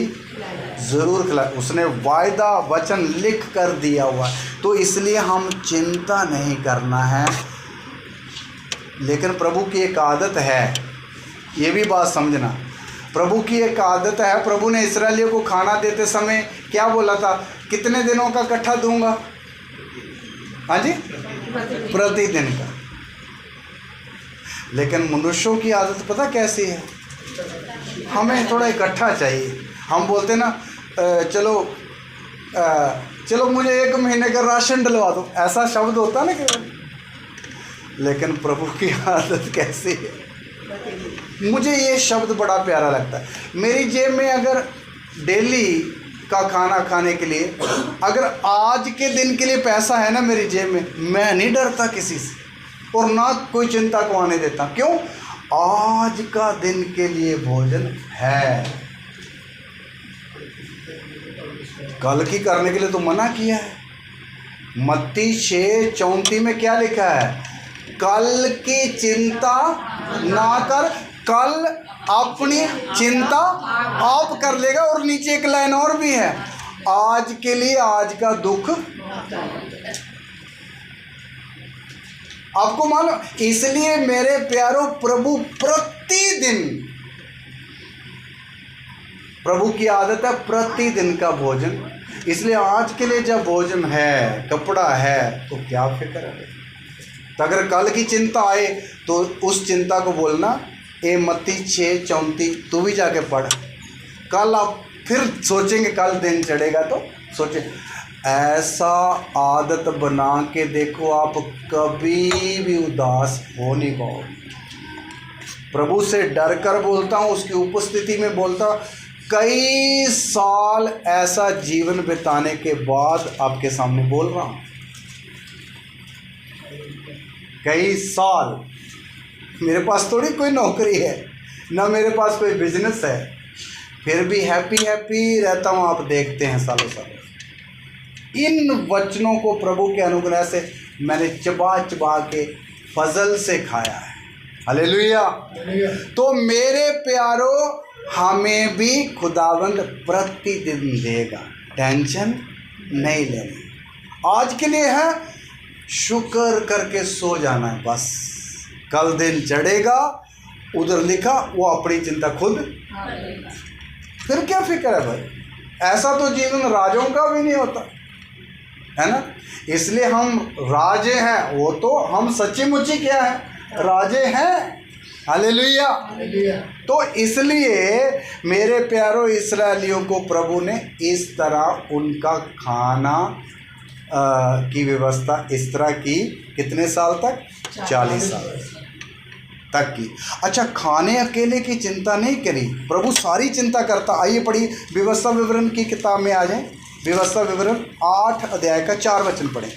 ज़रूर खिला। उसने वायदा वचन लिख कर दिया हुआ है, तो इसलिए हम चिंता नहीं करना है। लेकिन प्रभु की एक आदत है, ये भी बात समझना। प्रभु की एक आदत है। प्रभु ने इस्राएलियों को खाना देते समय क्या बोला था? कितने दिनों का इकट्ठा दूंगा? हाँ जी, प्रतिदिन का। लेकिन मनुष्यों की आदत पता कैसी है? हमें थोड़ा इकट्ठा चाहिए। हम बोलते ना चलो मुझे 1 महीने का राशन डलवा दो, ऐसा शब्द होता ना केवल। लेकिन प्रभु की आदत कैसी है? मुझे ये शब्द बड़ा प्यारा लगता है। मेरी जेब में अगर डेली का खाना खाने के लिए अगर आज के दिन के लिए पैसा है ना मेरी जेब में, मैं नहीं डरता किसी से और ना कोई चिंता को आने देता। क्यों? आज का दिन के लिए भोजन है। कल की करने के लिए तो मना किया है। मत्ती 6:34 में क्या लिखा है? कल की चिंता ना कर, कल अपनी चिंता आप कर लेगा। और नीचे एक लाइन और भी है, आज के लिए आज का दुख आपको मालूम। इसलिए मेरे प्यारों, प्रभु प्रतिदिन, प्रभु की आदत है प्रतिदिन का भोजन। इसलिए आज के लिए जब भोजन है, कपड़ा है, तो क्या फिक्र है? तो अगर कल की चिंता आए तो उस चिंता को बोलना, ए मत्ती 6:34 तू भी जाके पढ़, कल आप फिर सोचेंगे, कल दिन चढ़ेगा तो सोचे। ऐसा आदत बना के देखो, आप कभी भी उदास हो नहीं पाओगे। प्रभु से डर कर बोलता हूँ, उसकी उपस्थिति में बोलता हूँ, कई साल ऐसा जीवन बिताने के बाद आपके सामने बोल रहा हूँ, कई साल। मेरे पास थोड़ी कोई नौकरी है, ना मेरे पास कोई बिजनेस है, फिर भी हैप्पी रहता हूँ। आप देखते हैं सालों सालों। इन वचनों को प्रभु के अनुग्रह से मैंने चबा चबा के फजल से खाया है। हालेलुया। तो मेरे प्यारो, हमें भी खुदावंद प्रतिदिन देगा, टेंशन नहीं लेनी। आज के लिए है शुक्र करके सो जाना है बस, कल दिन चढ़ेगा, उधर लिखा वो अपनी चिंता खुद, फिर क्या फिक्र है भाई। ऐसा तो जीवन राजों का भी नहीं होता है ना। इसलिए हम राजे हैं, वो तो हम सच्ची मुच्ची क्या है, राजे हैं। हालेलुया। तो इसलिए मेरे प्यारों इस्राएलियों को प्रभु ने इस तरह उनका खाना की व्यवस्था इस तरह की, कितने साल तक, 40 साल तक की। अच्छा, खाने अकेले की चिंता नहीं करी, प्रभु सारी चिंता करता। आइए पढ़िए, व्यवस्था विवरण की किताब में आ जाएं। व्यवस्था विवरण 8 अध्याय का 4 वचन पढ़ें।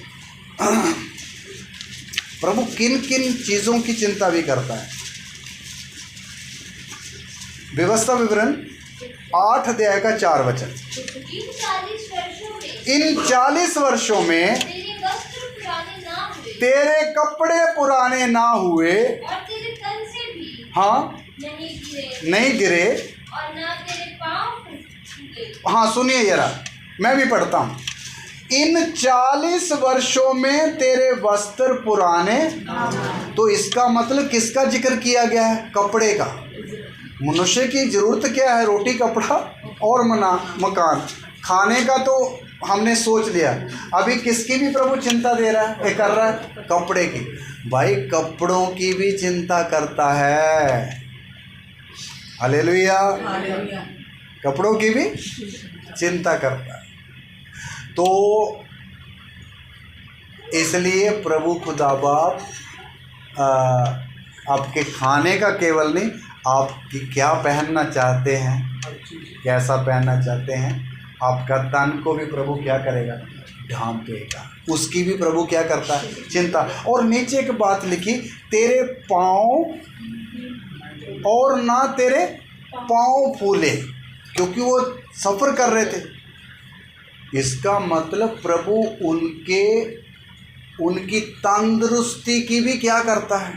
प्रभु किन किन चीज़ों की चिंता भी करता है। व्यवस्था विवरण 8 अध्याय का 4 वचन। इन 40 वर्षों में तेरे कपड़े पुराने ना हुए, और तेरे तन से भी हाँ नहीं गिरे, और ना तेरे पाँव फूटे। हाँ सुनिए जरा, मैं भी पढ़ता हूँ। इन 40 वर्षों में तेरे वस्त्र पुराने, तो इसका मतलब किसका जिक्र किया गया है, कपड़े का। मनुष्य की ज़रूरत क्या है, रोटी कपड़ा और मकान। खाने का तो हमने सोच लिया, अभी किसकी भी प्रभु चिंता दे रहा है, कर रहा है, कपड़े की। भाई कपड़ों की भी चिंता करता है। हालेलुया। कपड़ों की भी चिंता करता है। तो इसलिए प्रभु खुदा बाप आपके खाने का केवल नहीं, आपकी क्या पहनना चाहते हैं, कैसा पहनना चाहते हैं, आपका तन को भी प्रभु क्या करेगा, ढांपेगा। उसकी भी प्रभु क्या करता है, चिंता। और नीचे एक बात लिखी, तेरे पाँव और ना तेरे पाँव फूले, क्योंकि वो सफ़र कर रहे थे। इसका मतलब प्रभु उनकी तंदुरुस्ती की भी क्या करता है,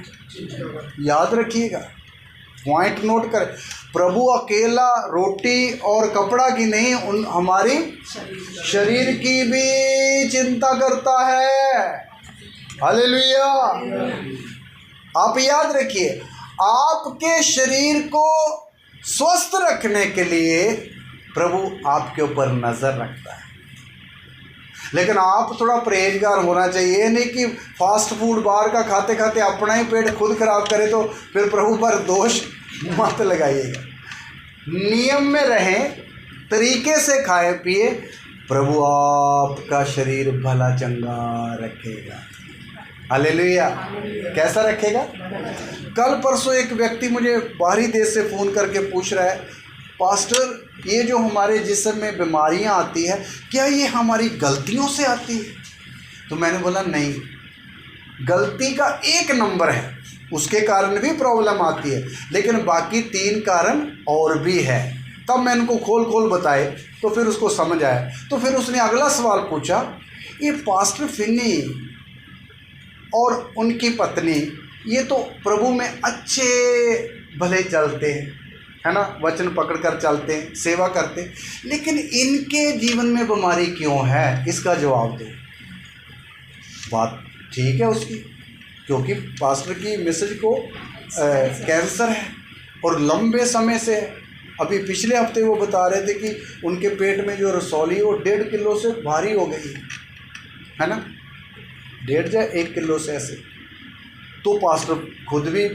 याद रखिएगा, पॉइंट नोट करें। प्रभु अकेला रोटी और कपड़ा की नहीं, हमारी शरीर की भी चिंता करता है। हालेलुया। आप याद रखिए, आपके शरीर को स्वस्थ रखने के लिए प्रभु आपके ऊपर नज़र रखता है। लेकिन आप थोड़ा परहेजगार होना चाहिए। ये नहीं कि फास्ट फूड बाहर का खाते खाते अपना ही पेट खुद खराब करे, तो फिर प्रभु पर दोष मत लगाइएगा। नियम में रहें, तरीके से खाए पिए, प्रभु आपका शरीर भला चंगा रखेगा। हालेलुया। कैसा रखेगा? कल परसों एक व्यक्ति मुझे बाहरी देश से फ़ोन करके पूछ रहा है, पास्टर ये जो हमारे जिस्म में बीमारियां आती है, क्या ये हमारी गलतियों से आती है? तो मैंने बोला नहीं, गलती का एक नंबर है, उसके कारण भी प्रॉब्लम आती है, लेकिन बाकी 3 कारण और भी है। तब मैं उनको खोल बताए तो फिर उसको समझ आया। तो फिर उसने अगला सवाल पूछा, ये पास्टर फिन्नी और उनकी पत्नी ये तो प्रभु में अच्छे भले चलते हैं, है ना, वचन पकड़ कर चलते हैं, सेवा करते हैं, लेकिन इनके जीवन में बीमारी क्यों है? इसका जवाब दो। बात ठीक है उसकी, क्योंकि पास्टर की मिसेज को कैंसर है और लंबे समय से है। अभी पिछले हफ्ते वो बता रहे थे कि उनके पेट में जो रसौली वो 1.5 किलो से भारी हो गई है ना, 1.5 या 1 किलो से ऐसे। तो पास्टर खुद भी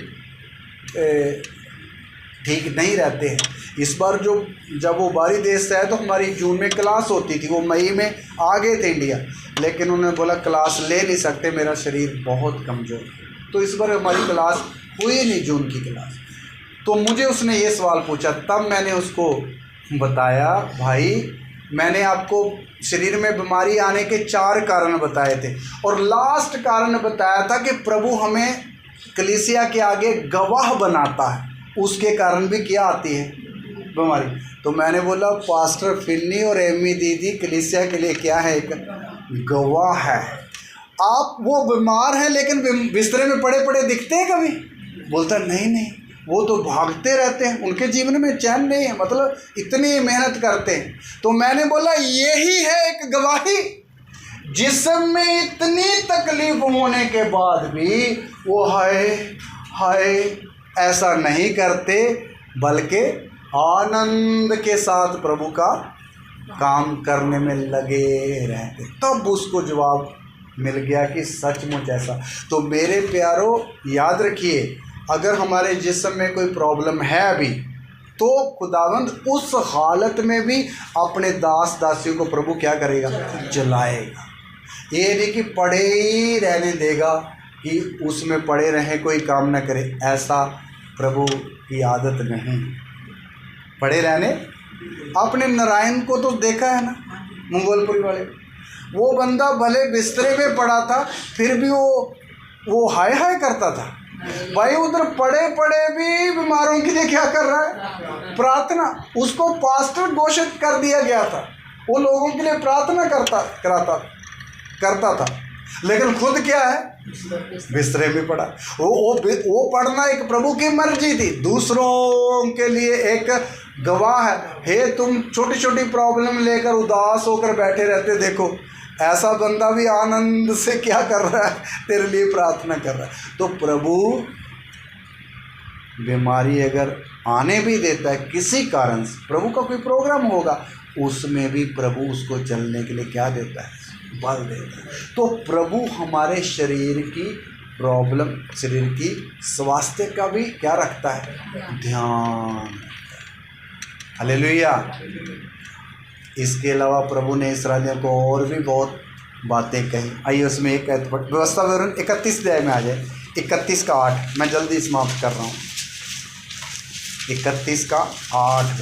ठीक नहीं रहते हैं। इस बार जब वो बाहरी देश से आए तो हमारी जून में क्लास होती थी, वो मई में आ गए थे इंडिया, लेकिन उन्होंने बोला क्लास ले नहीं सकते, मेरा शरीर बहुत कमज़ोर है, तो इस बार हमारी क्लास हुई नहीं, जून की क्लास। तो मुझे उसने ये सवाल पूछा, तब मैंने उसको बताया, भाई मैंने आपको शरीर में बीमारी आने के 4 कारण बताए थे, और लास्ट कारण बताया था कि प्रभु हमें कलीसिया के आगे गवाह बनाता है, उसके कारण भी क्या आती है बीमारी। तो मैंने बोला पास्टर फिन्नी और एमी दीदी कलीसिया के लिए क्या है, एक गवाह है। आप वो बीमार हैं लेकिन बिस्तरे में पड़े पड़े दिखते हैं कभी? बोलता नहीं, वो तो भागते रहते हैं, उनके जीवन में चैन नहीं है, मतलब इतनी मेहनत करते हैं। तो मैंने बोला यही है एक गवाही, जिसमें इतनी तकलीफ होने के बाद भी वो हाय ऐसा नहीं करते, बल्कि आनंद के साथ प्रभु का काम करने में लगे रहते। तब उसको जवाब मिल गया कि सचमुच ऐसा। तो मेरे प्यारों, याद रखिए, अगर हमारे जिस्म में कोई प्रॉब्लम है अभी, तो खुदावंद उस हालत में भी अपने दास दासियों को प्रभु क्या करेगा, चलाएगा। ये नहीं कि पड़े ही रहने देगा कि उसमें पड़े रहें, कोई काम ना करे, ऐसा प्रभु की आदत नहीं। पड़े रहने, आपने नारायण को तो देखा है ना, मंगोलपुरी वाले, वो बंदा भले बिस्तरे में पड़ा था फिर भी वो हाय करता था। भाई उधर पड़े पड़े भी बीमारों के लिए क्या कर रहा है, प्रार्थना। उसको पास्टर घोषित कर दिया गया था, वो लोगों के लिए प्रार्थना करता था, लेकिन खुद क्या है, बिस्तरे में पड़ा। वो पढ़ना एक प्रभु की मर्जी थी, दूसरों के लिए एक गवाह है। हे तुम छोटी छोटी प्रॉब्लम लेकर उदास होकर बैठे रहते, देखो ऐसा बंदा भी आनंद से क्या कर रहा है, तेरे लिए प्रार्थना कर रहा है। तो प्रभु बीमारी अगर आने भी देता है किसी कारण से, प्रभु का कोई प्रोग्राम होगा, उसमें भी प्रभु उसको चलने के लिए क्या देता है, बल देता है। तो प्रभु हमारे शरीर की प्रॉब्लम, शरीर की स्वास्थ्य का भी क्या रखता है, ध्यान। हालेलुया। इसके अलावा प्रभु ने इस्राएलियों को और भी बहुत बातें कही। आइए उसमें एक व्यवस्था विवरण 31 अध्याय में आ जाए, 31 का 8। मैं जल्दी समाप्त कर रहा हूँ। 31 का 8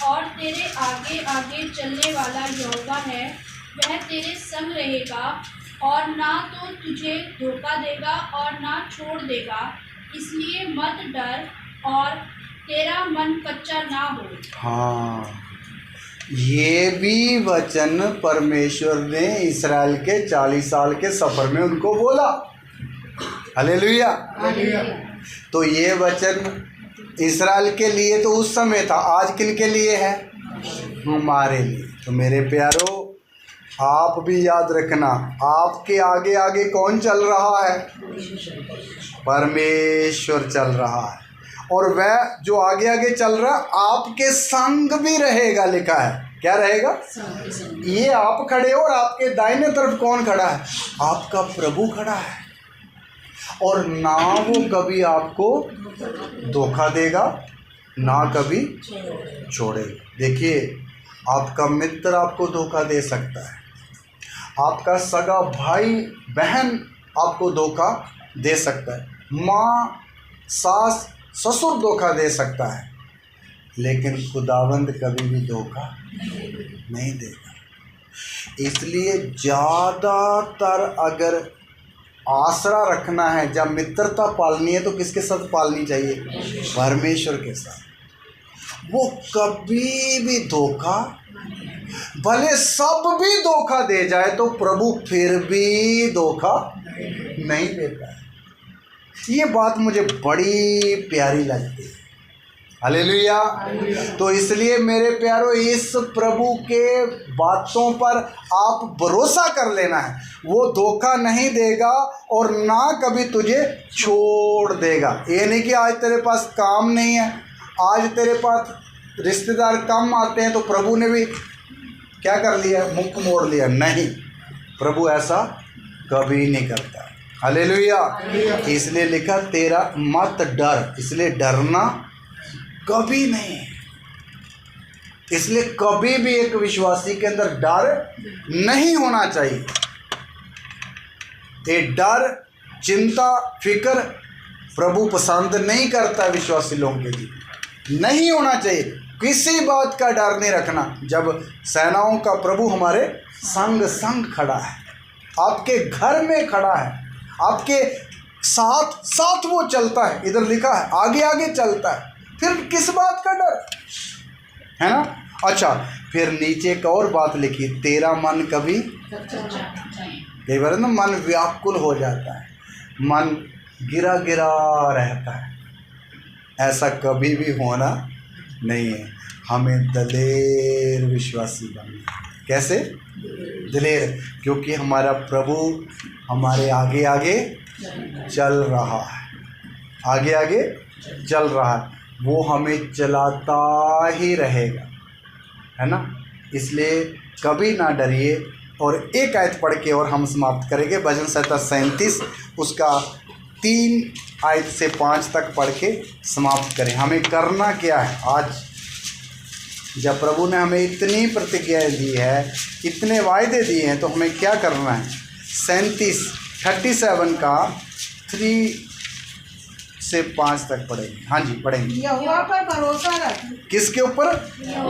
और तेरे आगे आगे चलने वाला यहोवा है, वह तेरे संग रहेगा और ना तो तुझे धोखा देगा और ना छोड़ देगा, इसलिए मत डर और तेरा मन कच्चा ना हो। हाँ, ये भी वचन परमेश्वर ने इस्राएल के 40 साल के सफ़र में उनको बोला। हालेलुया। तो ये वचन इस्राएल के लिए तो उस समय था, आज किन के लिए है, हमारे लिए। तो मेरे प्यारों, आप भी याद रखना, आपके आगे आगे कौन चल रहा है, परमेश्वर चल रहा है, और वह जो आगे आगे चल रहा है आपके संग भी रहेगा। लिखा है क्या रहेगा, ये आप खड़े हो और आपके दाहिने तरफ कौन खड़ा है, आपका प्रभु खड़ा है, और ना वो कभी आपको धोखा देगा ना कभी छोड़ेगा। देखिए, आपका मित्र आपको धोखा दे सकता है, आपका सगा भाई बहन आपको धोखा दे सकता है, माँ सास ससुर धोखा दे सकता है, लेकिन खुदावंद कभी भी धोखा नहीं देगा। इसलिए ज़्यादातर अगर आसरा रखना है, जब मित्रता पालनी है, तो किसके साथ पालनी चाहिए, परमेश्वर के साथ। वो कभी भी धोखा, भले सब भी धोखा दे जाए तो प्रभु फिर भी धोखा नहीं देता है। ये बात मुझे बड़ी प्यारी लगती है। हालेलुया। तो इसलिए मेरे प्यारों, इस प्रभु के बातों पर आप भरोसा कर लेना है, वो धोखा नहीं देगा और ना कभी तुझे छोड़ देगा। ये नहीं कि आज तेरे पास काम नहीं है, आज तेरे पास रिश्तेदार कम आते हैं तो प्रभु ने भी क्या कर लिया, मुख मोड़ लिया। नहीं, प्रभु ऐसा कभी नहीं करता। हालेलुया। इसलिए लिखा तेरा मत डर, इसलिए डरना कभी नहीं। इसलिए कभी भी एक विश्वासी के अंदर डर नहीं होना चाहिए। ये डर, चिंता, फिक्र प्रभु पसंद नहीं करता विश्वासी लोगों के लिए। नहीं होना चाहिए, किसी बात का डर नहीं रखना। जब सेनाओं का प्रभु हमारे संग संग खड़ा है, आपके घर में खड़ा है, आपके साथ साथ वो चलता है, इधर लिखा है आगे आगे चलता है, फिर किस बात का डर है ना। अच्छा, फिर नीचे एक और बात लिखी, तेरा मन कभी, कई बार ना मन व्याकुल हो जाता है, मन गिरा गिरा रहता है। ऐसा कभी भी होना नहीं है। हमें दलेर विश्वासी बनना। कैसे दलेर? क्योंकि हमारा प्रभु हमारे आगे आगे चल रहा है, आगे आगे चल रहा है, वो हमें चलाता ही रहेगा, है ना। इसलिए कभी ना डरिए। और एक आयत पढ़ के और हम समाप्त करेंगे। भजन संहिता 37 उसका 3 आयत से 5 तक पढ़ के समाप्त करें। हमें करना क्या है आज, जब प्रभु ने हमें इतनी प्रतिज्ञाएं दी है, इतने वायदे दिए हैं, तो हमें क्या करना है। 37 का 3 से 5 तक पढ़ेंगे। हाँ जी, पढ़ेंगे। यहोवा पर भरोसा रख। किसके ऊपर?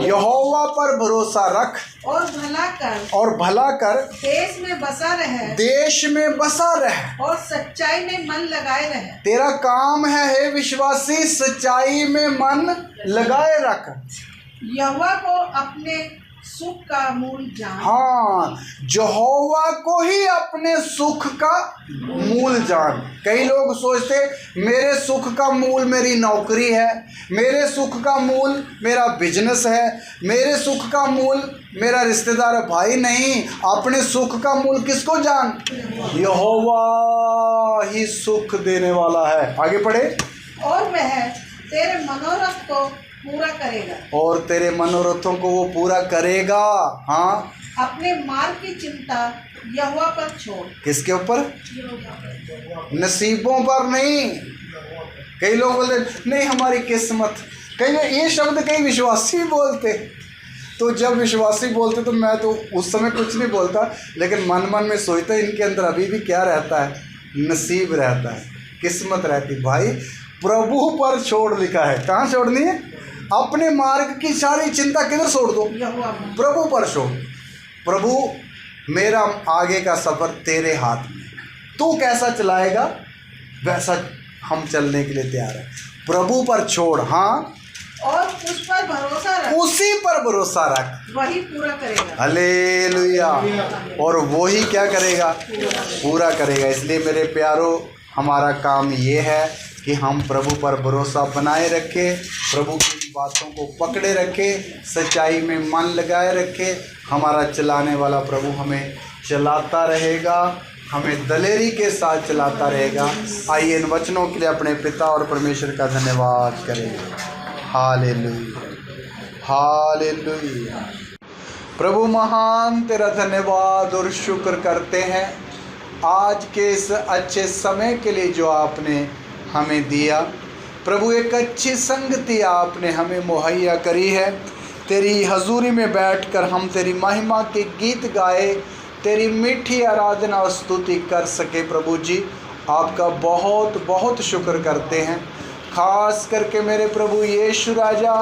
यहोवा पर भरोसा रख और भला कर, और भला कर, देश में बसा रहे, देश में बसा रह, और सच्चाई में मन लगाए रहे। तेरा काम है हे विश्वासी, सच्चाई में मन लगाए रख। यहोवा को अपने सुख का मूल जान। हाँ, यहोवा को ही अपने सुख का मूल जान। कई लोग सोचते मेरे सुख का मूल मेरी नौकरी है, मेरे सुख का मूल मेरा बिजनेस है, मेरे सुख का मूल मेरा रिश्तेदार भाई। नहीं, अपने सुख का मूल किसको जान? यहोवा ही सुख देने वाला है। आगे पढ़े। और वह तेरे मनोरथ को पूरा करेगा, और तेरे मनोरथों को वो पूरा करेगा। हाँ, अपने मार्ग की चिंता यहोवा पर छोड़। किसके ऊपर? नसीबों पर नहीं। कई लोग बोलते नहीं हमारी किस्मत, कई ये शब्द कई विश्वासी बोलते। तो जब विश्वासी बोलते तो मैं तो उस समय कुछ नहीं बोलता, लेकिन मन मन में सोचता इनके अंदर अभी भी क्या रहता है? नसीब रहता है, किस्मत रहती। भाई प्रभु पर छोड़ लिखा है। कहाँ छोड़नी है? अपने मार्ग की सारी चिंता किधर छोड़ दो? प्रभु पर छोड़। प्रभु मेरा आगे का सफ़र तेरे हाथ में, तू कैसा चलाएगा वैसा हम चलने के लिए तैयार है। प्रभु पर छोड़। हाँ, और उस पर भरोसा रख, उसी पर भरोसा रख, वही पूरा करेगा। हालेलुया। और वही क्या करेगा? पूरा करेगा। इसलिए मेरे प्यारो, हमारा काम ये है कि हम प्रभु पर भरोसा बनाए रखें, प्रभु की बातों को पकड़े रखें, सच्चाई में मन लगाए रखें। हमारा चलाने वाला प्रभु हमें चलाता रहेगा, हमें दलेरी के साथ चलाता रहेगा। आइए इन वचनों के लिए अपने पिता और परमेश्वर का धन्यवाद करें। Hallelujah, hallelujah. प्रभु महान, तेरा धन्यवाद और शुक्र करते हैं आज के इस अच्छे समय के लिए जो आपने हमें दिया। प्रभु एक अच्छी संगति आपने हमें मुहैया करी है। तेरी हजूरी में बैठकर हम तेरी महिमा के गीत गाए, तेरी मीठी आराधना और स्तुति कर सके। प्रभु जी, आपका बहुत बहुत शुक्र करते हैं। खास करके मेरे प्रभु यीशु राजा,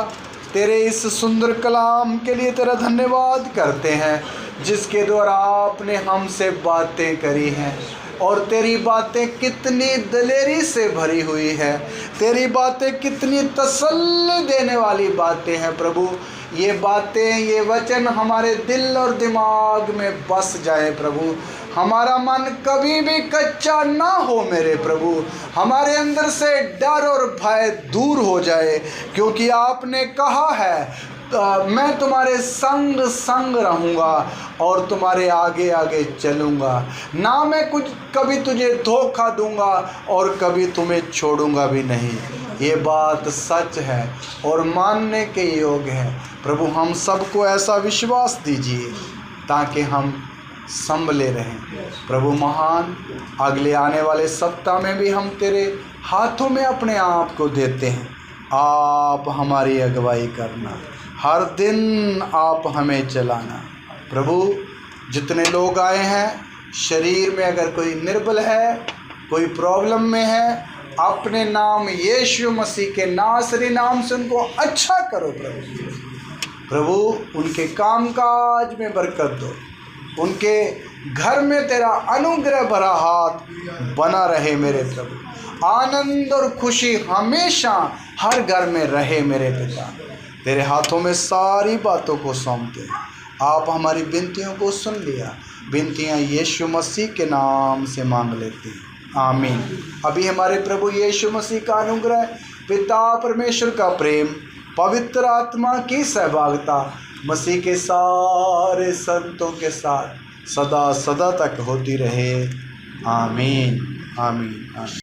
तेरे इस सुंदर कलाम के लिए तेरा धन्यवाद करते हैं, जिसके द्वारा आपने हमसे बातें करी हैं। और तेरी बातें कितनी दलेरी से भरी हुई है, तेरी बातें कितनी तसल्ली देने वाली बातें हैं। प्रभु, ये बातें, ये वचन हमारे दिल और दिमाग में बस जाए। प्रभु, हमारा मन कभी भी कच्चा ना हो मेरे प्रभु, हमारे अंदर से डर और भय दूर हो जाए, क्योंकि आपने कहा है मैं तुम्हारे संग संग रहूँगा और तुम्हारे आगे आगे चलूँगा, ना मैं कुछ कभी तुझे धोखा दूँगा और कभी तुम्हें छोड़ूँगा भी नहीं। ये बात सच है और मानने के योग्य है। प्रभु हम सबको ऐसा विश्वास दीजिए ताकि हम संभले रहें। प्रभु महान, अगले आने वाले सप्ताह में भी हम तेरे हाथों में अपने आप को देते हैं। आप हमारी अगुवाई करना, हर दिन आप हमें चलाना। प्रभु जितने लोग आए हैं, शरीर में अगर कोई निर्बल है, कोई प्रॉब्लम में है, अपने नाम यीशु मसीह के नासरी नाम से उनको अच्छा करो। प्रभु उनके कामकाज में बरकत दो, उनके घर में तेरा अनुग्रह भरा हाथ बना रहे मेरे प्रभु। आनंद और खुशी हमेशा हर घर में रहे मेरे पिता। तेरे हाथों में सारी बातों को सौंपते, आप हमारी विनतियों को सुन लिया। विनतियाँ यीशु मसीह के नाम से मांग लेते हैं, आमीन। अभी हमारे प्रभु यीशु मसीह का अनुग्रह, पिता परमेश्वर का प्रेम, पवित्र आत्मा की सहभागिता मसीह के सारे संतों के साथ सदा सदा तक होती रहे, आमीन आमीन आमीन।